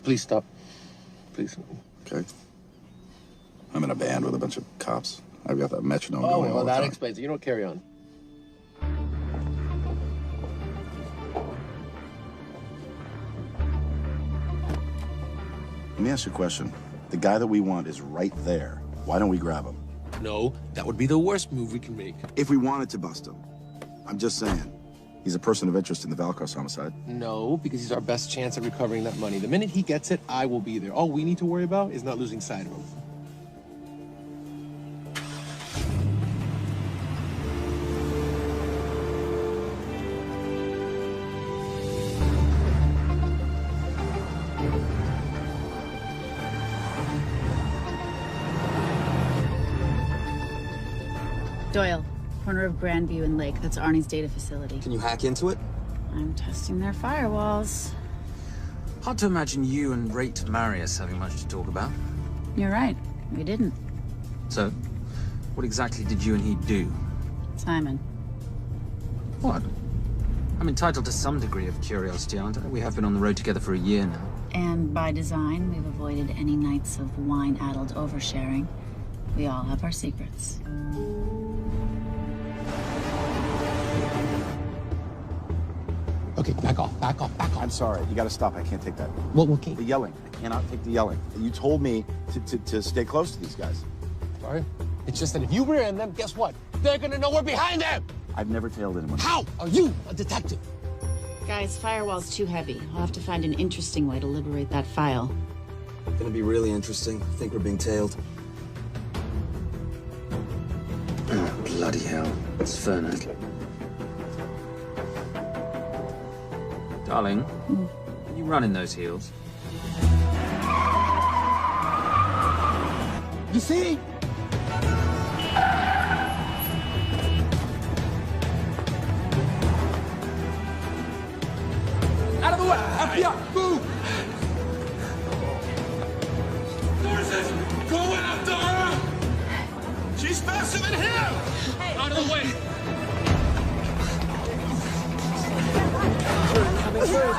Please stop. Please. Okay. I'm in a band with a bunch of cops. I've got that metronome Oh, going all well, the that time. explains it. You don't carry on. Let me ask you a question. The guy that we want is right there. Why don't we grab him? No, that would be the worst move we can make. If we wanted to bust him. I'm just saying. He's a person of interest in the Valkos homicide. No, because he's our best chance at recovering that money. The minute he gets it, I will be there. All we need to worry about is not losing sight of him. Doyle, corner of Grandview and Lake. That's Arnie's data facility. Can you hack into it? I'm testing their firewalls. Hard to imagine you and Rate Marius having much to talk about. You're right. We didn't. So, what exactly did you and he do? Simon. What? I'm entitled to some degree of curiosity, aren't I? We have been on the road together for a year now. And by design, we've avoided any nights of wine-addled oversharing. We all have our secrets. Okay, back off, back off, back off. I'm sorry. You gotta stop. I can't take that. What, okay? The yelling. I cannot take the yelling. You told me to stay close to these guys. Sorry? It's just that if you rear end them, guess what? They're gonna know we're behind them! I've never tailed anyone. How are you a detective? Guys, firewall's too heavy. I'll have to find an interesting way to liberate that file. Gonna be really interesting. I think we're being tailed. Oh, bloody hell. It's Fernet. Darling, can you run in those heels? You see? Out of the way! FBI, move! Forces, going after her! She's faster than him! Out of the way! Coming through.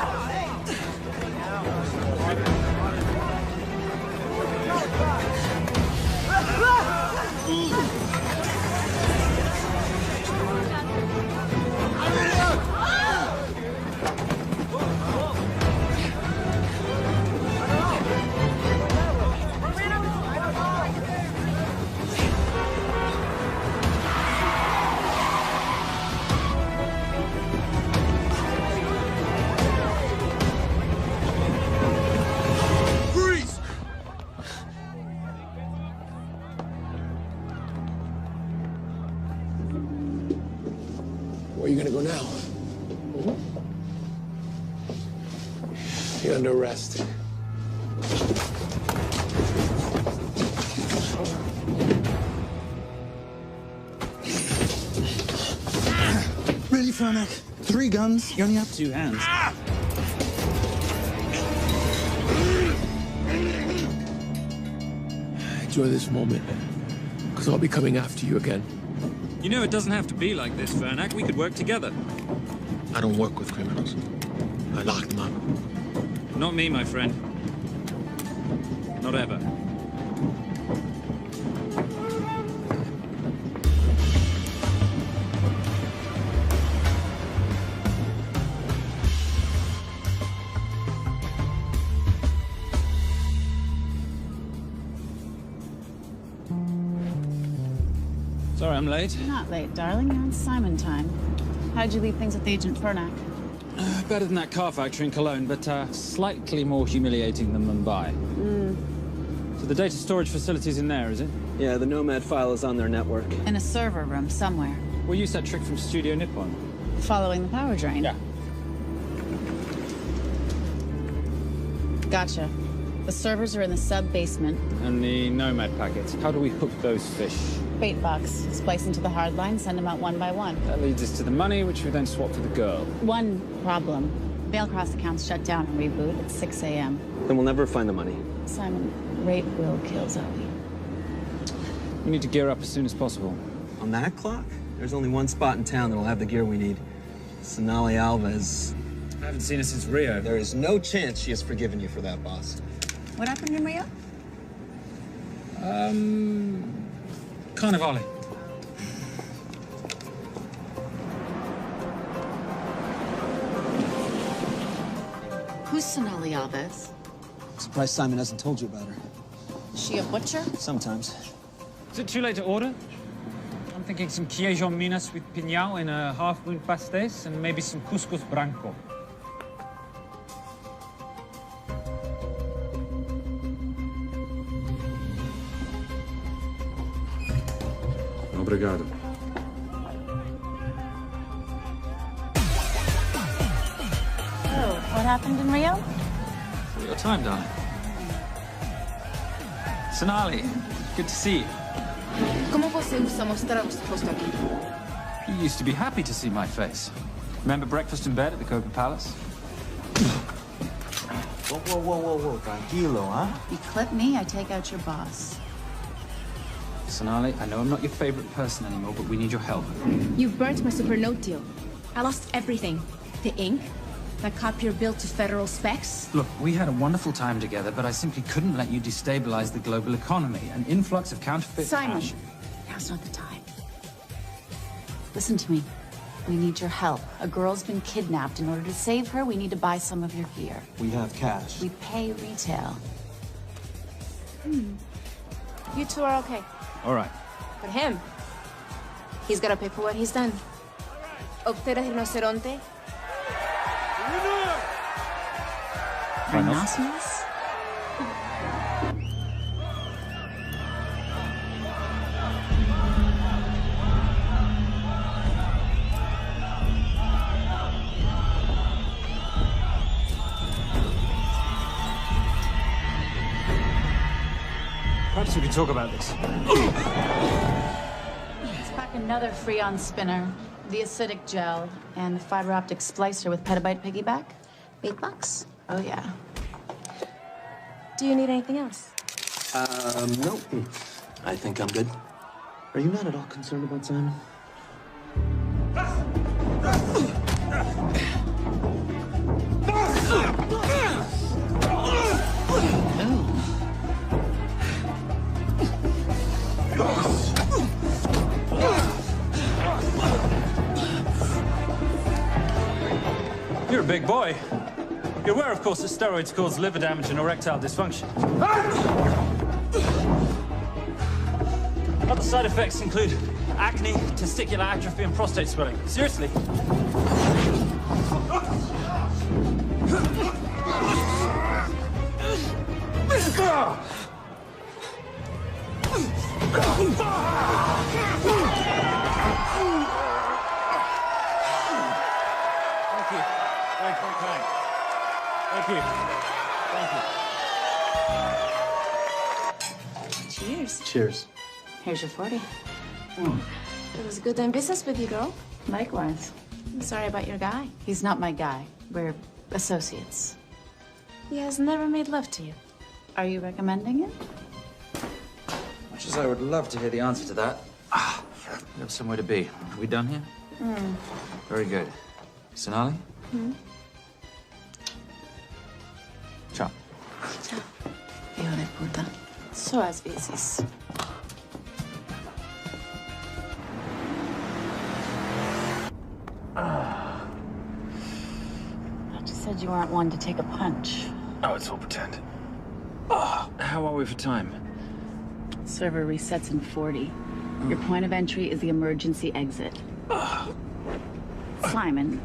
Where are you gonna go now? You're under arrest. Really, Fernet? 3 guns? You only have 2 hands. Enjoy this moment, because I'll be coming after you again. You know, it doesn't have to be like this, Fernak. We could work together. I don't work with criminals. I lock them up. Not me, my friend. Not ever. Sorry I'm late. You're not late, darling. You're on Simon time. How'd you leave things with Agent Fernak? Better than that car factory in Cologne, but slightly more humiliating than Mumbai. So the data storage facility's in there, is it? Yeah, the Nomad file is on their network. In a server room somewhere. We'll use that trick from Studio Nippon. Following the power drain? Yeah. Gotcha. The servers are in the sub-basement. And the Nomad packets. How do we hook those fish? Bait box. Splice into the hard line, send them out one by one. That leads us to the money, which we then swap for the girl. One problem. Mailcross accounts shut down and reboot at 6 a.m. Then we'll never find the money. Simon, rape will kill Zoe. We need to gear up as soon as possible. On that clock? There's only one spot in town that'll have the gear we need. Sonali Alves. I haven't seen her since Rio. There is no chance she has forgiven you for that, boss. What happened in Rio? Carnivale. Who's Sonali Alves? Surprised Simon hasn't told you about her. Is she a butcher? Sometimes. Is it too late to order? I'm thinking some queijo minas with piñao in a half-moon pastéis and maybe some couscous branco. Obrigado. Oh, what happened in Rio? Your time, darling. Sonali, good to see you. ¿Cómo você usa mostrar o rosto aqui? You used to be happy to see my face. Remember breakfast in bed at the Copa Palace? Whoa. Tranquilo, huh? You clip me, I take out your boss. Sonali, I know I'm not your favorite person anymore, but we need your help. You burnt my super note deal. I lost everything. The ink, that copier built to federal specs. Look, we had a wonderful time together, but I simply couldn't let you destabilize the global economy. An influx of counterfeit Simon, cash. now's not the time. Listen to me. We need your help. A girl's been kidnapped. In order to save her, we need to buy some of your gear. We have cash. We pay retail. You two are okay. All right. But him, he's gotta pay for what he's done. Octera rinoceronte. Rhinoceros? Perhaps we could talk about this. Let's pack another Freon spinner, the acidic gel, and the fiber optic splicer with petabyte piggyback. Bait box? Oh, yeah. Do you need anything else? No. I think I'm good. Are you not at all concerned about Simon? You're a big boy. You're aware, of course, that steroids cause liver damage and erectile dysfunction. Other side effects include acne, testicular atrophy, and prostate swelling. Seriously. Cheers. Cheers. Here's your 40. It was good doing business with you, girl. Likewise. I'm sorry about your guy. He's not my guy. We're associates. He has never made love to you. Are you recommending it? Much as I would love to hear the answer to that, we have somewhere to be. Are we done here? Very good. Sonali? Ciao. Ciao. Hijo de puta. So as veces. You said you weren't one to take a punch. Oh, it's all pretend. How are we for time? Server resets in 40. Your point of entry is the emergency exit. Simon,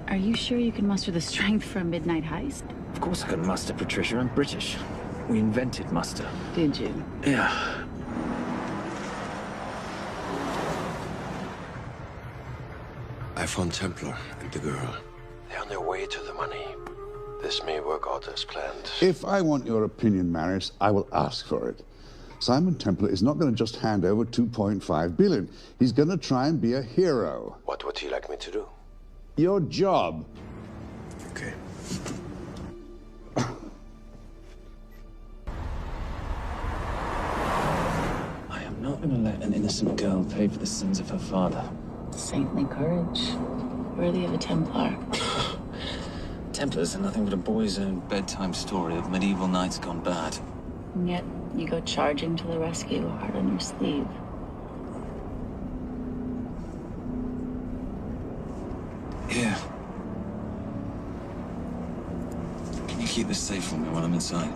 are you sure you can muster the strength for a midnight heist? Of course I can muster, Patricia. I'm British. We invented muster. Did you? Yeah. I found Templar and the girl. They're on their way to the money. This may work out as planned. If I want your opinion, Maris, I will ask for it. Simon Templar is not going to just hand over 2.5 billion. He's going to try and be a hero. What would he like me to do? Your job. Okay. I am not going to let an innocent girl pay for the sins of her father. Saintly courage. Worthy of a Templar. Templars are nothing but a boy's own bedtime story of medieval knights gone bad. And yet, you go charging to the rescue, heart on your sleeve. Here. Can you keep this safe for me while I'm inside?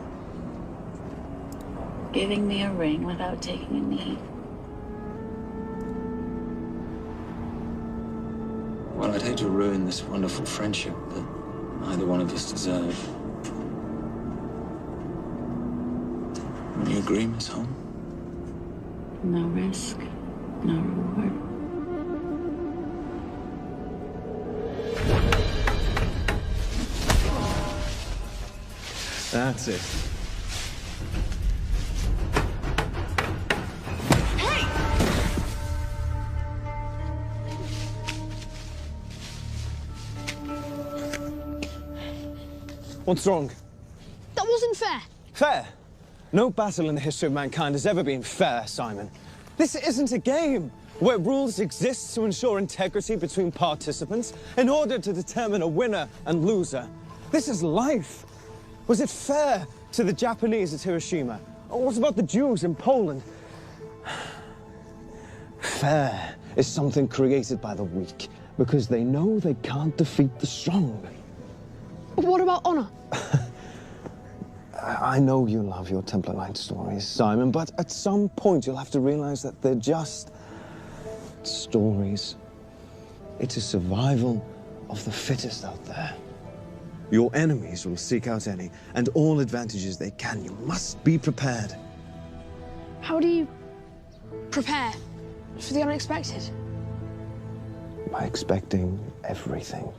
Giving me a ring without taking a knee. Well, I'd hate to ruin this wonderful friendship that neither one of us deserve. You agree, Miss Holmes? No risk, no reward. That's it. What's wrong? That wasn't fair. Fair? No battle in the history of mankind has ever been fair, Simon. This isn't a game where rules exist to ensure integrity between participants in order to determine a winner and loser. This is life. Was it fair to the Japanese at Hiroshima? Or what about the Jews in Poland? Fair is something created by the weak because they know they can't defeat the strong. What about honor? I know you love your Templar Knight stories, Simon, but at some point you'll have to realize that they're just stories. It's a survival of the fittest out there. Your enemies will seek out any and all advantages they can. You must be prepared. How do you prepare for the unexpected? By expecting everything.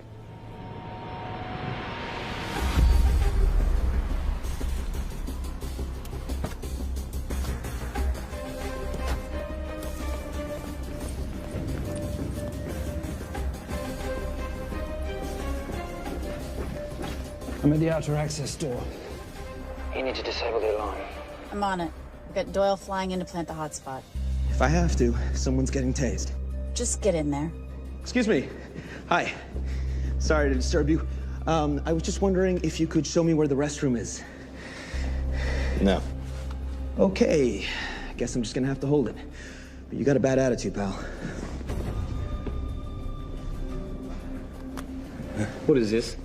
I'm at the outer access door. You need to disable the alarm. I'm on it. We've got Doyle flying in to plant the hotspot. If I have to, someone's getting tased. Just get in there. Excuse me. Hi. Sorry to disturb you. I was just wondering if you could show me where the restroom is. No. Okay. Guess I'm just gonna have to hold it. But you got a bad attitude, pal. What is this?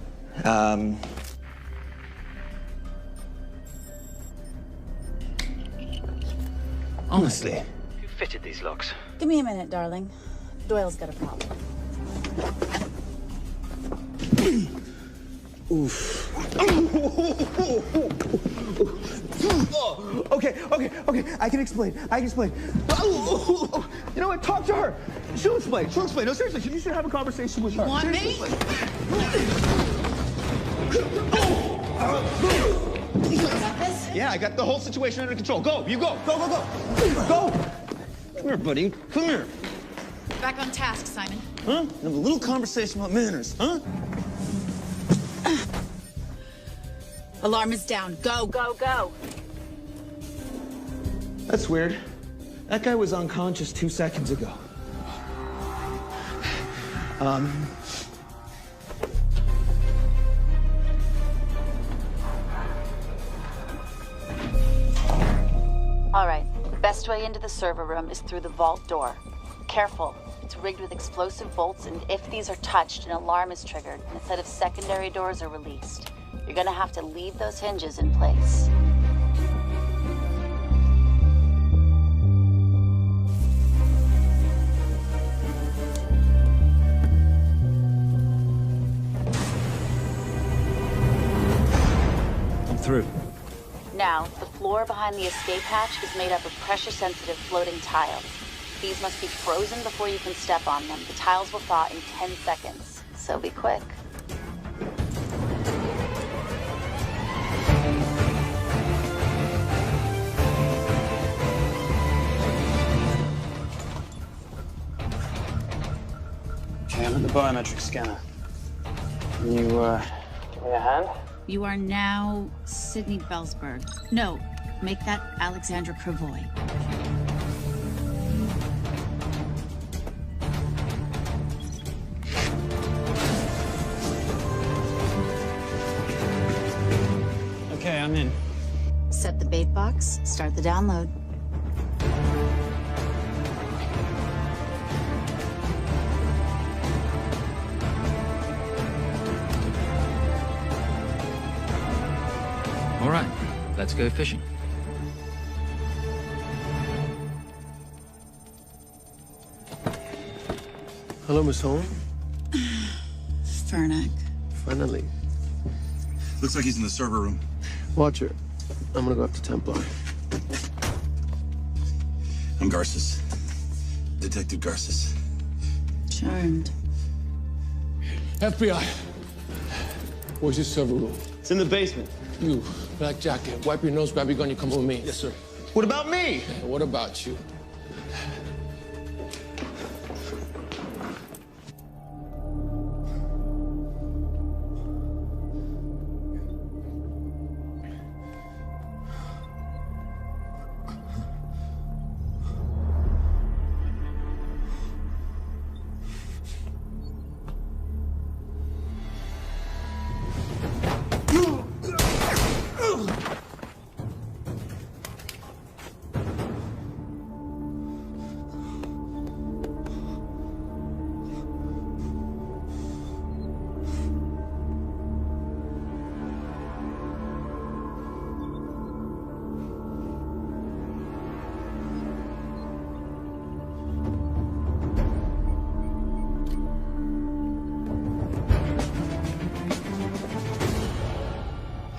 Honestly. Who fitted these locks? Give me a minute, darling. Doyle's got a problem. Oof. Okay. I can explain. You know what? Talk to her. She'll explain. No, seriously, you should have a conversation with her. You want me? You got this? Yeah, I got the whole situation under control. Go, you go. Go. Go. Come here, buddy. Come here. Back on task, Simon. Huh? Have a little conversation about manners, huh? Alarm is down. Go. That's weird. That guy was unconscious 2 seconds ago. All right. The best way into the server room is through the vault door. Careful. It's rigged with explosive bolts, and if these are touched, an alarm is triggered, and a set of secondary doors are released. You're gonna have to leave those hinges in place. through. Now, the floor behind the escape hatch is made up of pressure-sensitive floating tiles. These must be frozen before you can step on them. The tiles will thaw in 10 seconds, so be quick. Okay, I'm at the biometric scanner. Can you, give me a hand? You are now Sydney Bellsberg. No, make that Alexandra Cravoy. Okay, I'm in. Set the bait box, start the download. All right, let's go fishing. Hello, Miss Holmes. Fernack. Finally. Looks like he's in the server room. Watcher, I'm gonna go up to Templar. I'm Garces. Detective Garces. Charmed. FBI. Where's your server room? It's in the basement. You, black jacket, wipe your nose, grab your gun, you come with me. Yes, sir. What about me? What about you?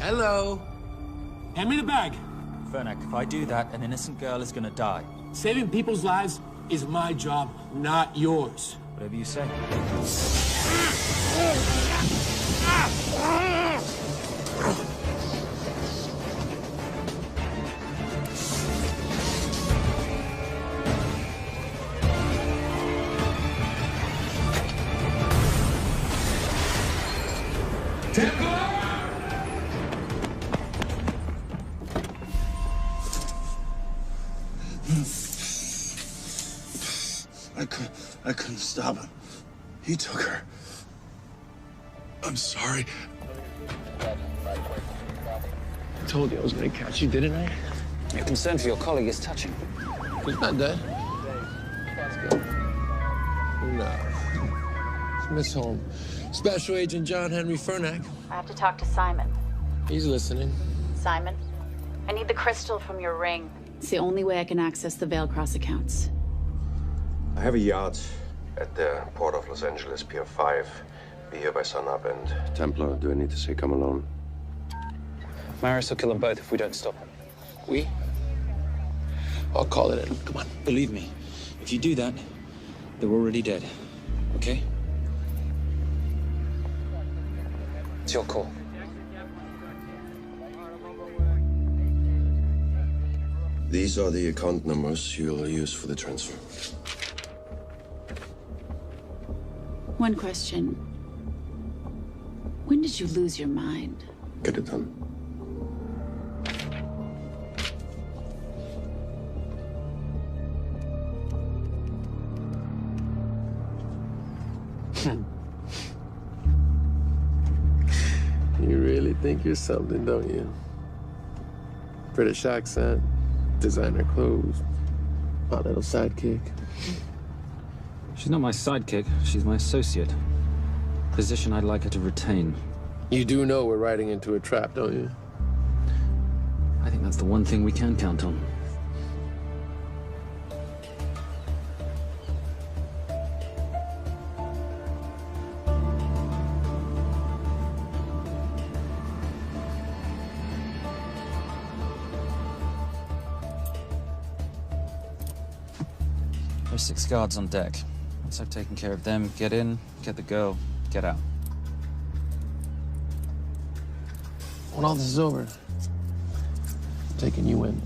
Hello. Hand me the bag. Fernack, if I do that, an innocent girl is gonna die. Saving people's lives is my job, not yours. Whatever you say. I couldn't stop him. He took her. I'm sorry. I told you I was gonna catch you, didn't I? Your concern for your colleague is touching. He's not dead. Let's go. No. It's Miss Holmes. Special Agent John Henry Fernack. I have to talk to Simon. He's listening. Simon, I need the crystal from your ring. It's the only way I can access the Veilcross accounts. I have a yacht at the port of Los Angeles, Pier 5. Be here by sunup, and Templar, do I need to say come alone? Maris will kill them both if we don't stop him. We? I'll call it in. Come on. Believe me, if you do that, they're already dead. Okay? It's your call. These are the account numbers you'll use for the transfer. One question. When did you lose your mind? Get it done. You really think you're something, don't you? British accent, designer clothes, hot little sidekick. She's not my sidekick. She's my associate. Position I'd like her to retain. You do know we're riding into a trap, don't you? I think that's the one thing we can count on. are 6 guards on deck. Once I've taken care of them, get in, get the girl, get out. When all this is over, I'm taking you in.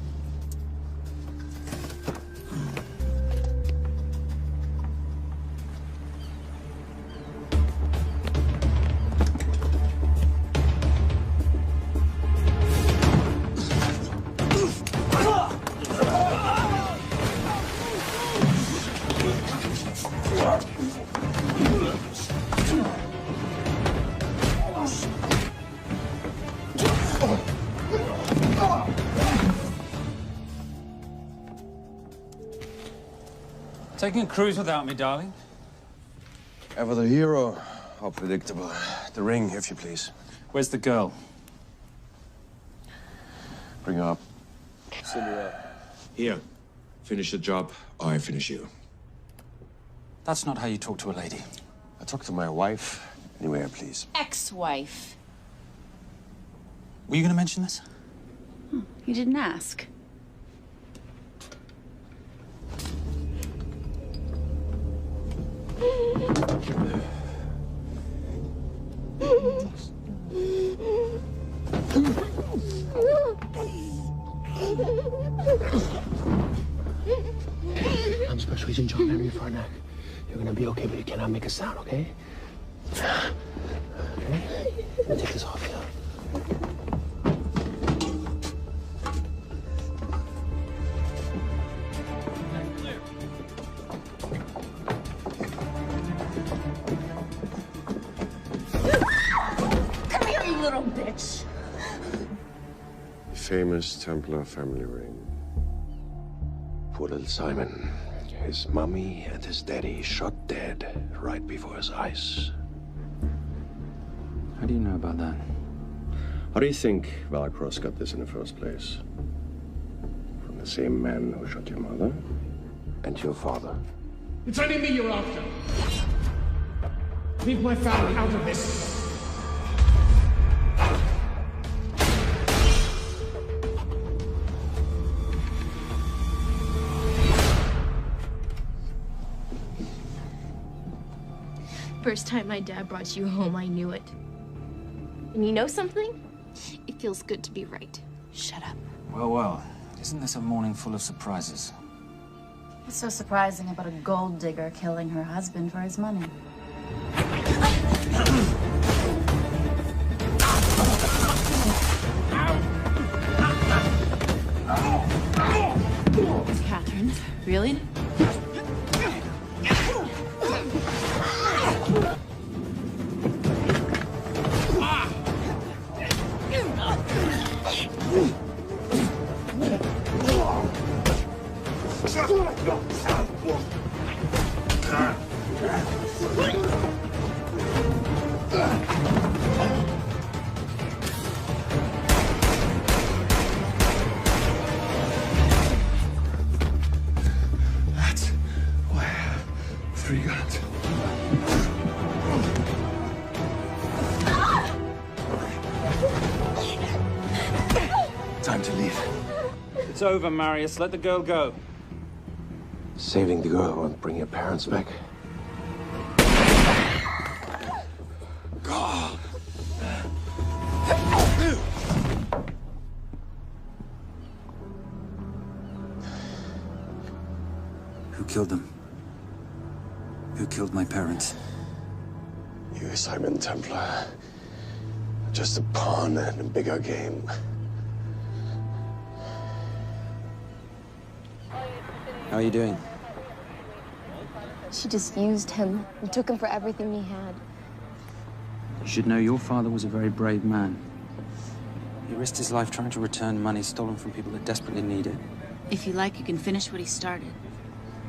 Taking a cruise without me, darling? Ever the hero? How predictable. The ring, if you please. Where's the girl? Bring her up. Send her up. Here. Finish the job, or I finish you. That's not how you talk to a lady. I talk to my wife anywhere, please. Ex-wife. Were you going to mention this? You didn't ask. I'm Special Agent John Henry Farnack. You're gonna be okay, but you cannot make a sound, okay? Okay? Let me take this off, yeah? Come here, you little bitch. The famous Templar family ring. Poor little Simon. His mummy and his daddy shot dead right before his eyes. How do you know about that? How do you think Valacross got this in the first place? From the same man who shot your mother and your father. It's only me you're after. Leave my family out of this. First time my dad brought you home, I knew it. And you know something? It feels good to be right. Shut up. Well, well. Isn't this a morning full of surprises? What's so surprising about a gold digger killing her husband for his money? Catherine, really? That's why I have 3 guns. Time to leave. It's over, Marius. Let the girl go. Saving the girl won't bring your parents back. God. Who killed them? Who killed my parents? You, Simon Templar. Just a pawn in a bigger game. How are you doing? She just used him and took him for everything he had. You should know your father was a very brave man. He risked his life trying to return money stolen from people that desperately need it. If you like, you can finish what he started.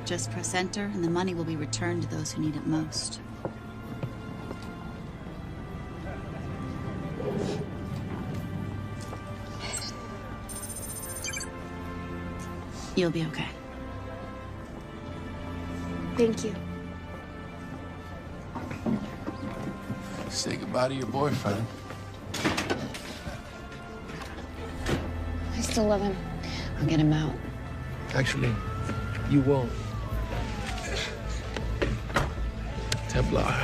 Just press enter, and the money will be returned to those who need it most. You'll be okay. Thank you. Say goodbye to your boyfriend. I still love him. I'll get him out. Actually, you won't. Templar.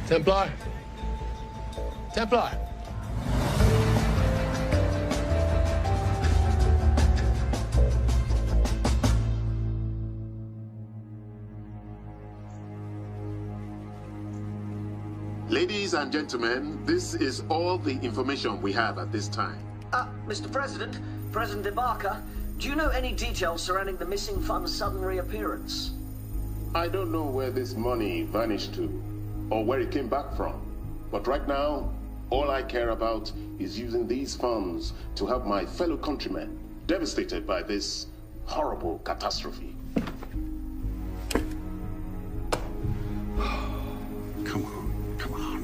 Templar. Templar. Ladies and gentlemen, this is all the information we have at this time. Mr. President, President Ibaka, do you know any details surrounding the missing fund's sudden reappearance? I don't know where this money vanished to, or where it came back from. But right now, all I care about is using these funds to help my fellow countrymen devastated by this horrible catastrophe. Come on, come on.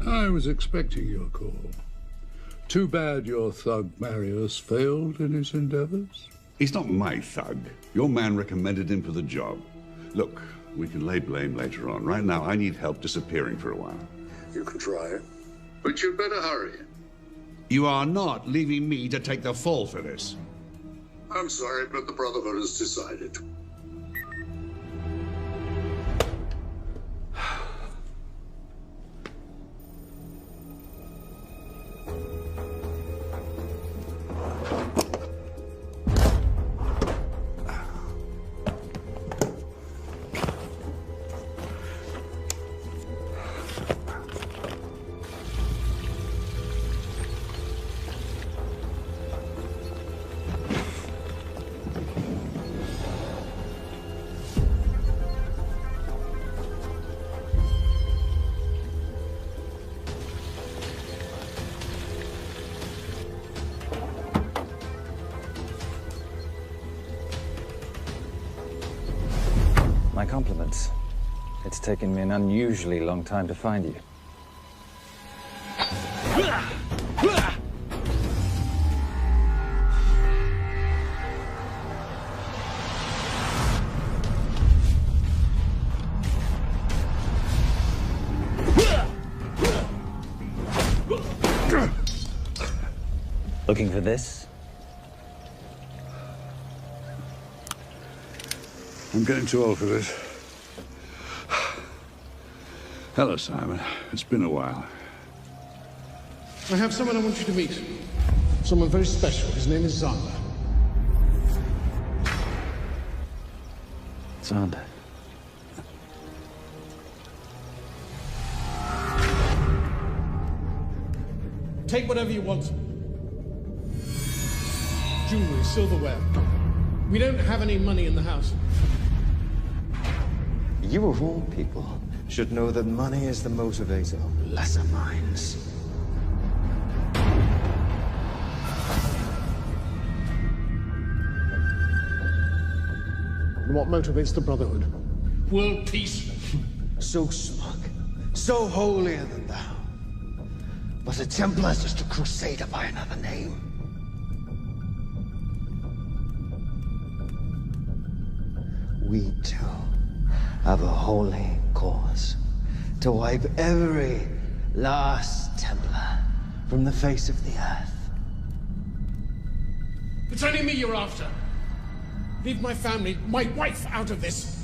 I was expecting your call. Too bad your thug Marius failed in his endeavors. He's not my thug. Your man recommended him for the job. Look, we can lay blame later on. Right now, I need help disappearing for a while. You can try it, but you'd better hurry. You are not leaving me to take the fall for this. I'm sorry, but the Brotherhood has decided. My compliments. It's taken me an unusually long time to find you. Looking for this? I'm getting too old for this. Hello, Simon. It's been a while. I have someone I want you to meet. Someone very special. His name is Zander. Zander. Take whatever you want. Jewelry, silverware. We don't have any money in the house. You of all people should know that money is the motivator of lesser minds. And what motivates the Brotherhood? World peace. So smug, so holier than thou. But a Templar's just a crusader by another name. We too have a holy cause to wipe every last Templar from the face of the earth. It's only me you're after. Leave my family, my wife, out of this.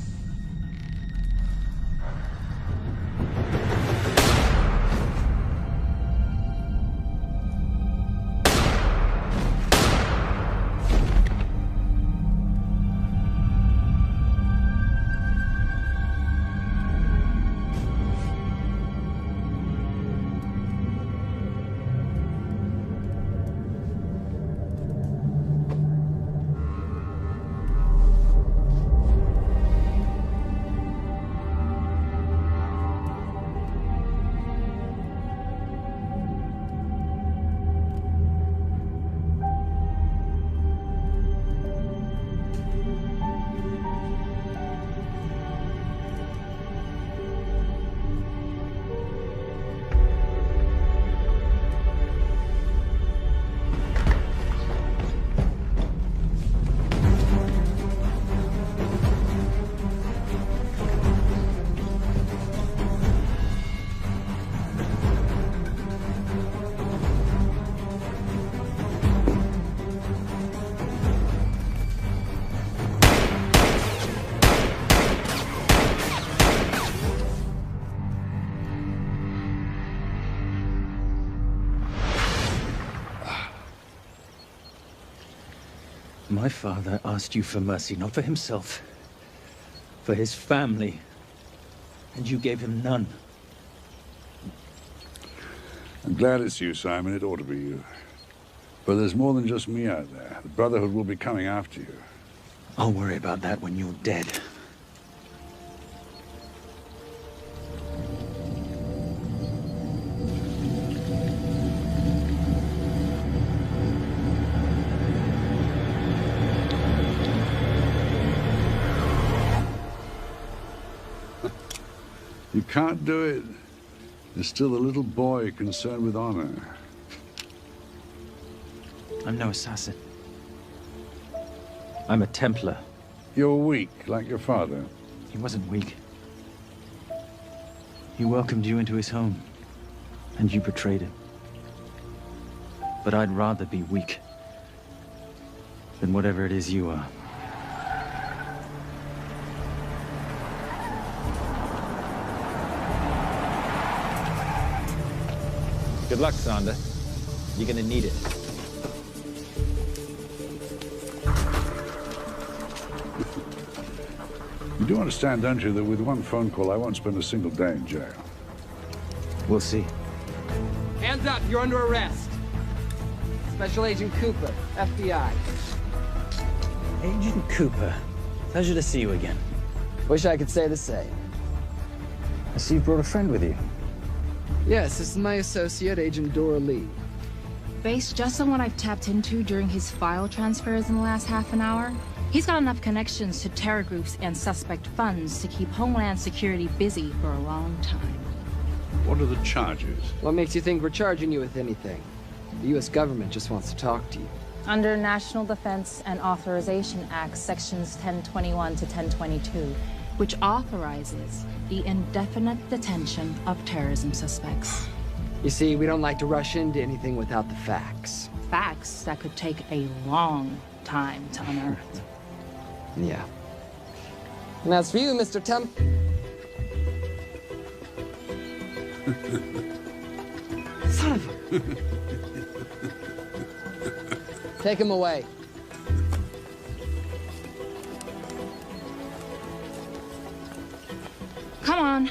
My father asked you for mercy, not for himself, for his family. And you gave him none. I'm glad it's you, Simon. It ought to be you. But there's more than just me out there. The Brotherhood will be coming after you. I'll worry about that when you're dead. You can't do it. There's still a little boy concerned with honor. I'm no assassin. I'm a Templar. You're weak, like your father. He wasn't weak. He welcomed you into his home, and you betrayed him. But I'd rather be weak than whatever it is you are. Good luck, Sonda. You're gonna need it. You do understand, don't you, that with one phone call, I won't spend a single day in jail. We'll see. Hands up, you're under arrest. Special Agent Cooper, FBI. Agent Cooper, pleasure to see you again. Wish I could say the same. I see you brought a friend with you. Yes, this is my associate, Agent Dora Lee. Based just on what I've tapped into during his file transfers in the last half an hour, he's got enough connections to terror groups and suspect funds to keep Homeland Security busy for a long time. What are the charges? What makes you think we're charging you with anything? The U.S. government just wants to talk to you. Under National Defense and Authorization Act, Sections 1021 to 1022, which authorizes the indefinite detention of terrorism suspects. You see, we don't like to rush into anything without the facts. Facts that could take a long time to unearth. Yeah. And as for you, Mr. Temp... Son of a... Take him away. Come on.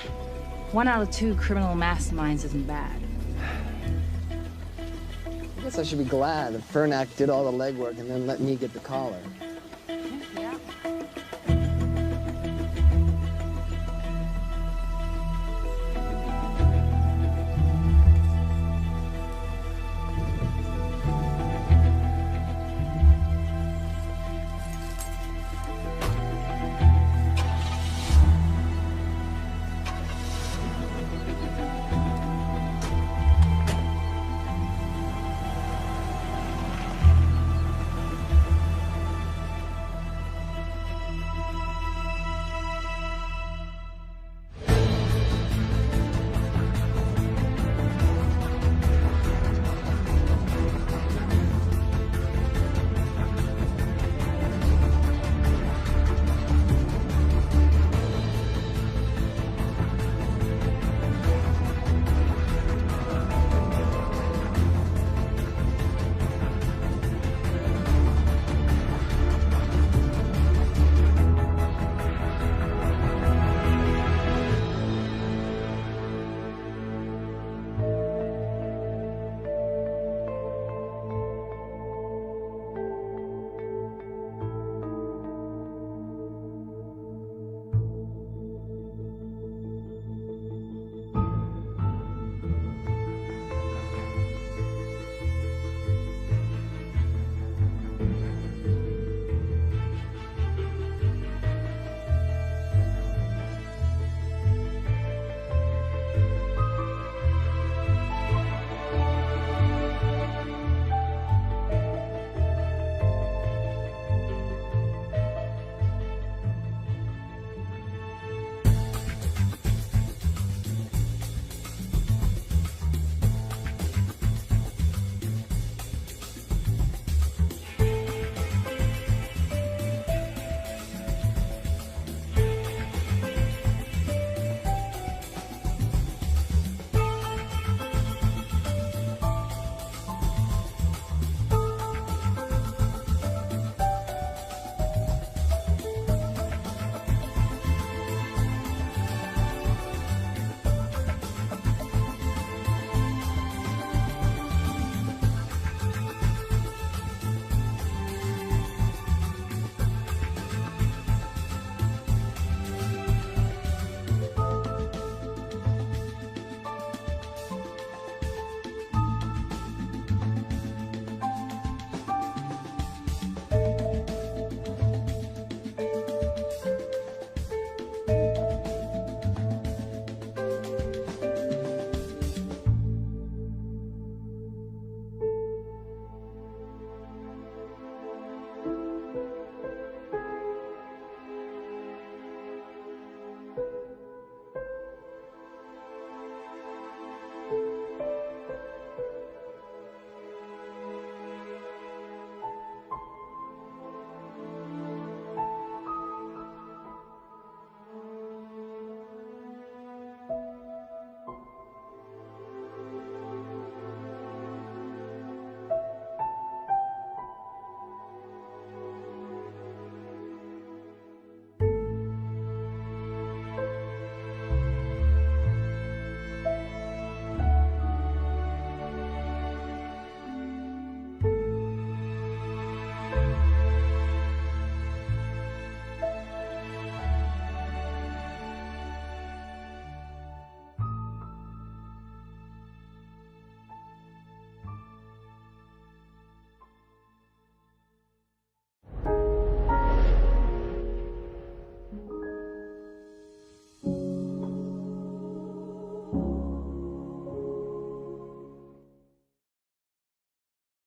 1 out of 2 criminal masterminds isn't bad. I guess I should be glad that Fernak did all the legwork and then let me get the collar.